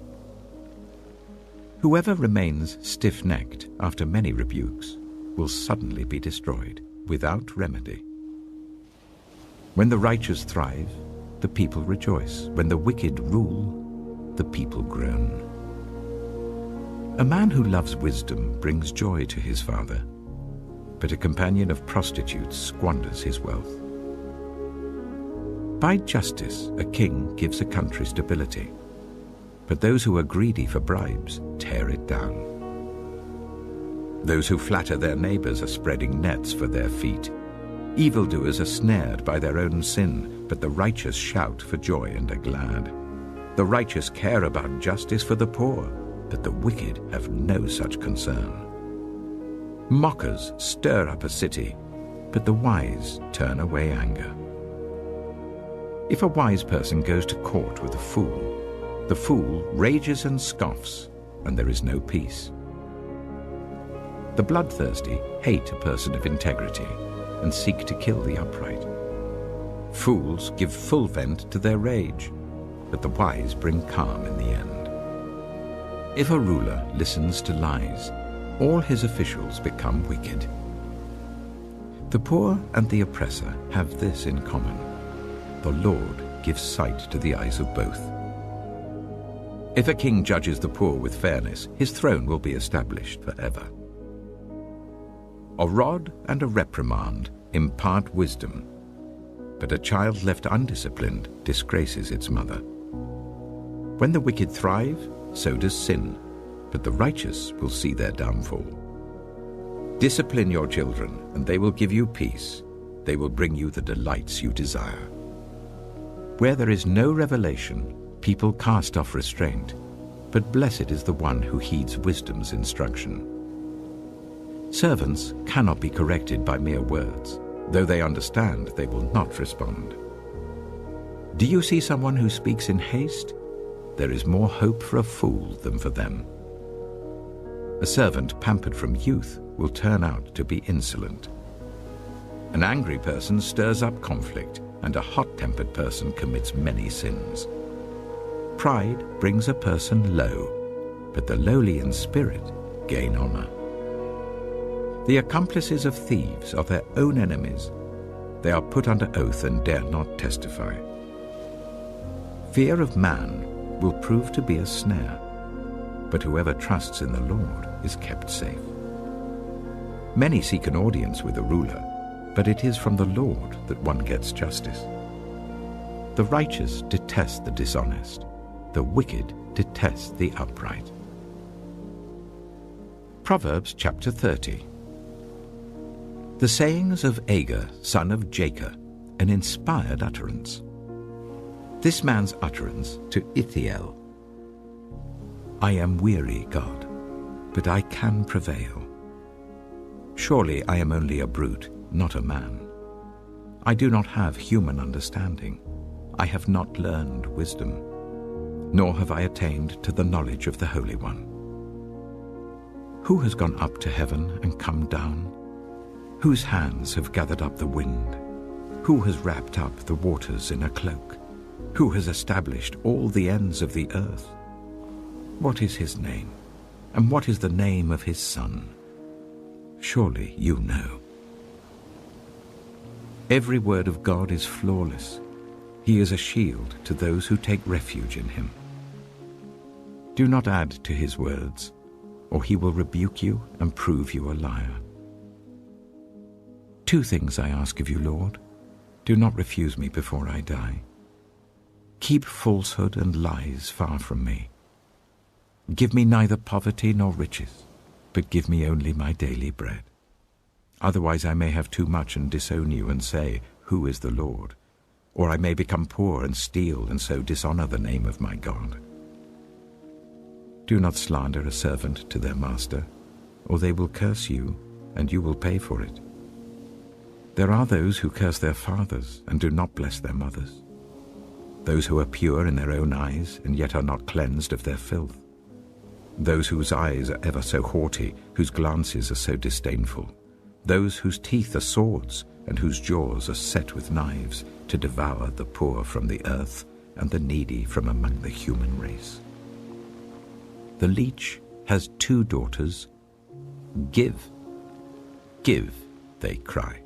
Whoever remains stiff-necked after many rebukes will suddenly be destroyed without remedy. When the righteous thrive, the people rejoice. When the wicked rule, the people groan. A man who loves wisdom brings joy to his father, but a companion of prostitutes squanders his wealth. By justice, a king gives a country stability, but those who are greedy for bribes tear it down. Those who flatter their neighbors are spreading nets for their feet. Evildoers are snared by their own sin, but the righteous shout for joy and are glad. The righteous care about justice for the poor, but the wicked have no such concern. Mockers stir up a city, but the wise turn away anger. If a wise person goes to court with a fool, the fool rages and scoffs, and there is no peace. The bloodthirsty hate a person of integrity and seek to kill the upright. Fools give full vent to their rage, but the wise bring calm in the end. If a ruler listens to lies, all his officials become wicked. The poor and the oppressor have this in common: the Lord gives sight to the eyes of both. If a king judges the poor with fairness, his throne will be established forever. A rod and a reprimand impart wisdom, but a child left undisciplined disgraces its mother. When the wicked thrive, so does sin, but the righteous will see their downfall. Discipline your children, and they will give you peace. They will bring you the delights you desire. Where there is no revelation, people cast off restraint, but blessed is the one who heeds wisdom's instruction. Servants cannot be corrected by mere words. Though they understand, they will not respond. Do you see someone who speaks in haste? There is more hope for a fool than for them. A servant pampered from youth will turn out to be insolent. An angry person stirs up conflict, and a hot-tempered person commits many sins. Pride brings a person low, but the lowly in spirit gain honor. The accomplices of thieves are their own enemies. They are put under oath and dare not testify. Fear of man will prove to be a snare, but whoever trusts in the Lord is kept safe. Many seek an audience with a ruler, but it is from the Lord that one gets justice. The righteous detest the dishonest. The wicked detest the upright. Proverbs chapter 30. The sayings of Agur, son of Jacob, an inspired utterance. This man's utterance to Ithiel. I am weary, God, but I can prevail. Surely I am only a brute, not a man. I do not have human understanding. I have not learned wisdom, nor have I attained to the knowledge of the Holy One. Who has gone up to heaven and come down? Whose hands have gathered up the wind? Who has wrapped up the waters in a cloak? Who has established all the ends of the earth? What is his name? And what is the name of his son? Surely you know. Every word of God is flawless. He is a shield to those who take refuge in him. Do not add to his words, or he will rebuke you and prove you a liar. 2 things I ask of you, Lord. Do not refuse me before I die. Keep falsehood and lies far from me. Give me neither poverty nor riches, but give me only my daily bread. Otherwise I may have too much and disown you and say, Who is the Lord? Or I may become poor and steal and so dishonor the name of my God. Do not slander a servant to their master, or they will curse you, and you will pay for it. There are those who curse their fathers and do not bless their mothers, those who are pure in their own eyes and yet are not cleansed of their filth, those whose eyes are ever so haughty, whose glances are so disdainful, those whose teeth are swords and whose jaws are set with knives, to devour the poor from the earth and the needy from among the human race. The leech has 2 daughters. Give, give, they cry.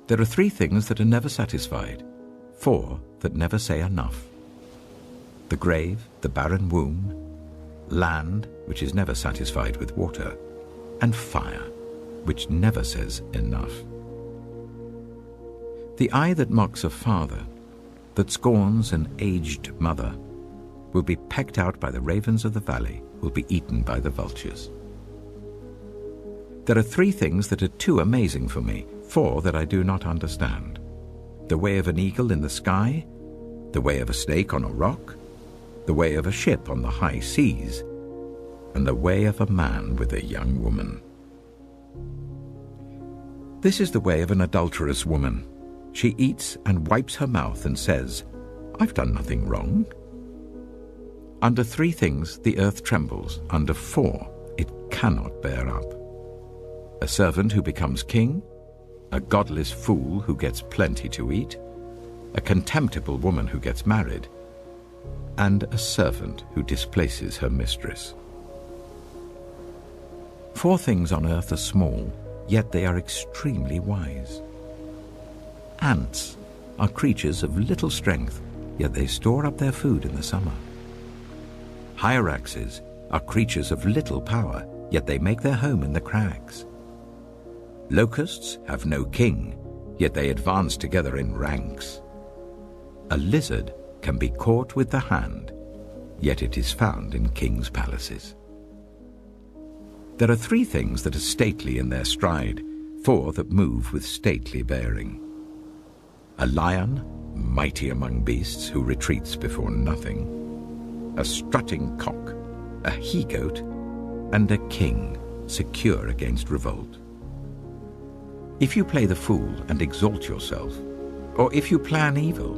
There are 3 things that are never satisfied, 4 that never say enough. The grave, the barren womb, land, which is never satisfied with water, and fire, which never says enough. The eye that mocks a father, that scorns an aged mother, will be pecked out by the ravens of the valley, will be eaten by the vultures. There are 3 things that are too amazing for me, 4 that I do not understand. The way of an eagle in the sky, the way of a snake on a rock, the way of a ship on the high seas, and the way of a man with a young woman. This is the way of an adulterous woman. She eats and wipes her mouth and says, I've done nothing wrong. Under 3 things the earth trembles, under 4 it cannot bear up. A servant who becomes king, a godless fool who gets plenty to eat, a contemptible woman who gets married, and a servant who displaces her mistress. 4 things on earth are small, yet they are extremely wise. Ants are creatures of little strength, yet they store up their food in the summer. Hyraxes are creatures of little power, yet they make their home in the crags. Locusts have no king, yet they advance together in ranks. A lizard can be caught with the hand, yet it is found in kings' palaces. There are 3 things that are stately in their stride, 4 that move with stately bearing. A lion, mighty among beasts, who retreats before nothing. A strutting cock, a he-goat, and a king, secure against revolt. If you play the fool and exalt yourself, or if you plan evil,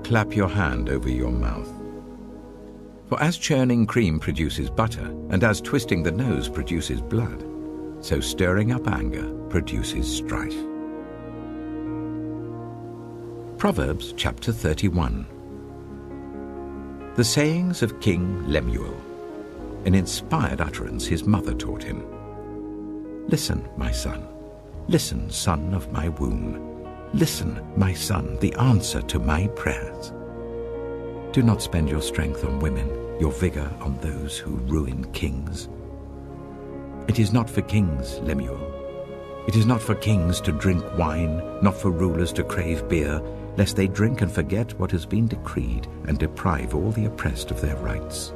clap your hand over your mouth. For as churning cream produces butter, and as twisting the nose produces blood, so stirring up anger produces strife. Proverbs chapter 31. The sayings of King Lemuel, an inspired utterance his mother taught him. Listen, my son. Listen, son of my womb. Listen, my son, the answer to my prayers. Do not spend your strength on women, your vigor on those who ruin kings. It is not for kings, Lemuel. It is not for kings to drink wine, not for rulers to crave beer, lest they drink and forget what has been decreed and deprive all the oppressed of their rights.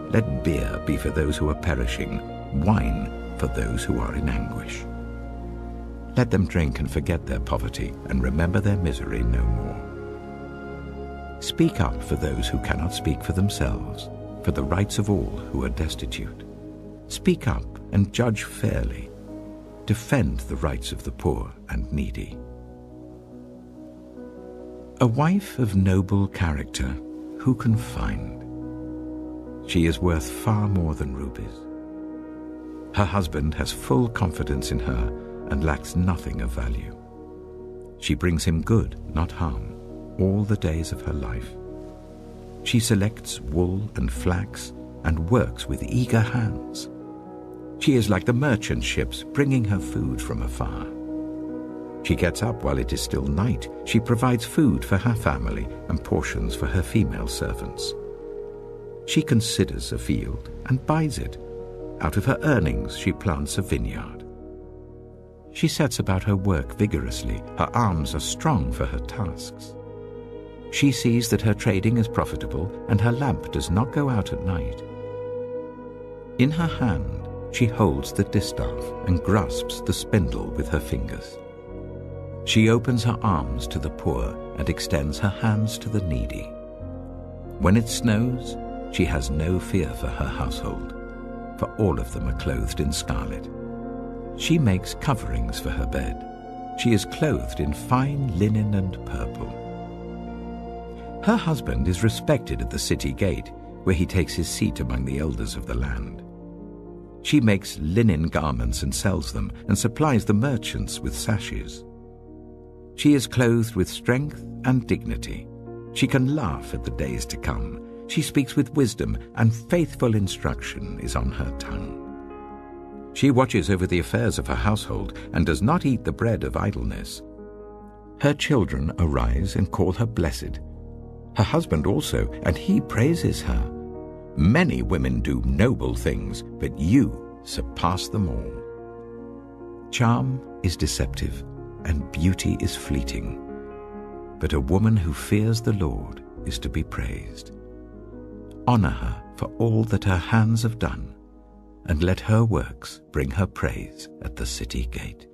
Let beer be for those who are perishing, wine for those who are in anguish. Let them drink and forget their poverty and remember their misery no more. Speak up for those who cannot speak for themselves, for the rights of all who are destitute. Speak up and judge fairly. Defend the rights of the poor and needy. A wife of noble character, who can find? She is worth far more than rubies. Her husband has full confidence in her and lacks nothing of value. She brings him good, not harm, all the days of her life. She selects wool and flax and works with eager hands. She is like the merchant ships bringing her food from afar. She gets up while it is still night. She provides food for her family and portions for her female servants. She considers a field and buys it. Out of her earnings she plants a vineyard. She sets about her work vigorously. Her arms are strong for her tasks. She sees that her trading is profitable and her lamp does not go out at night. In her hand she holds the distaff and grasps the spindle with her fingers. She opens her arms to the poor and extends her hands to the needy. When it snows, she has no fear for her household, for all of them are clothed in scarlet. She makes coverings for her bed. She is clothed in fine linen and purple. Her husband is respected at the city gate, where he takes his seat among the elders of the land. She makes linen garments and sells them, and supplies the merchants with sashes. She is clothed with strength and dignity. She can laugh at the days to come. She speaks with wisdom, and faithful instruction is on her tongue. She watches over the affairs of her household, and does not eat the bread of idleness. Her children arise and call her blessed. Her husband also, and he praises her. Many women do noble things, but you surpass them all. Charm is deceptive, and beauty is fleeting. But a woman who fears the Lord is to be praised. Honor her for all that her hands have done, and let her works bring her praise at the city gate.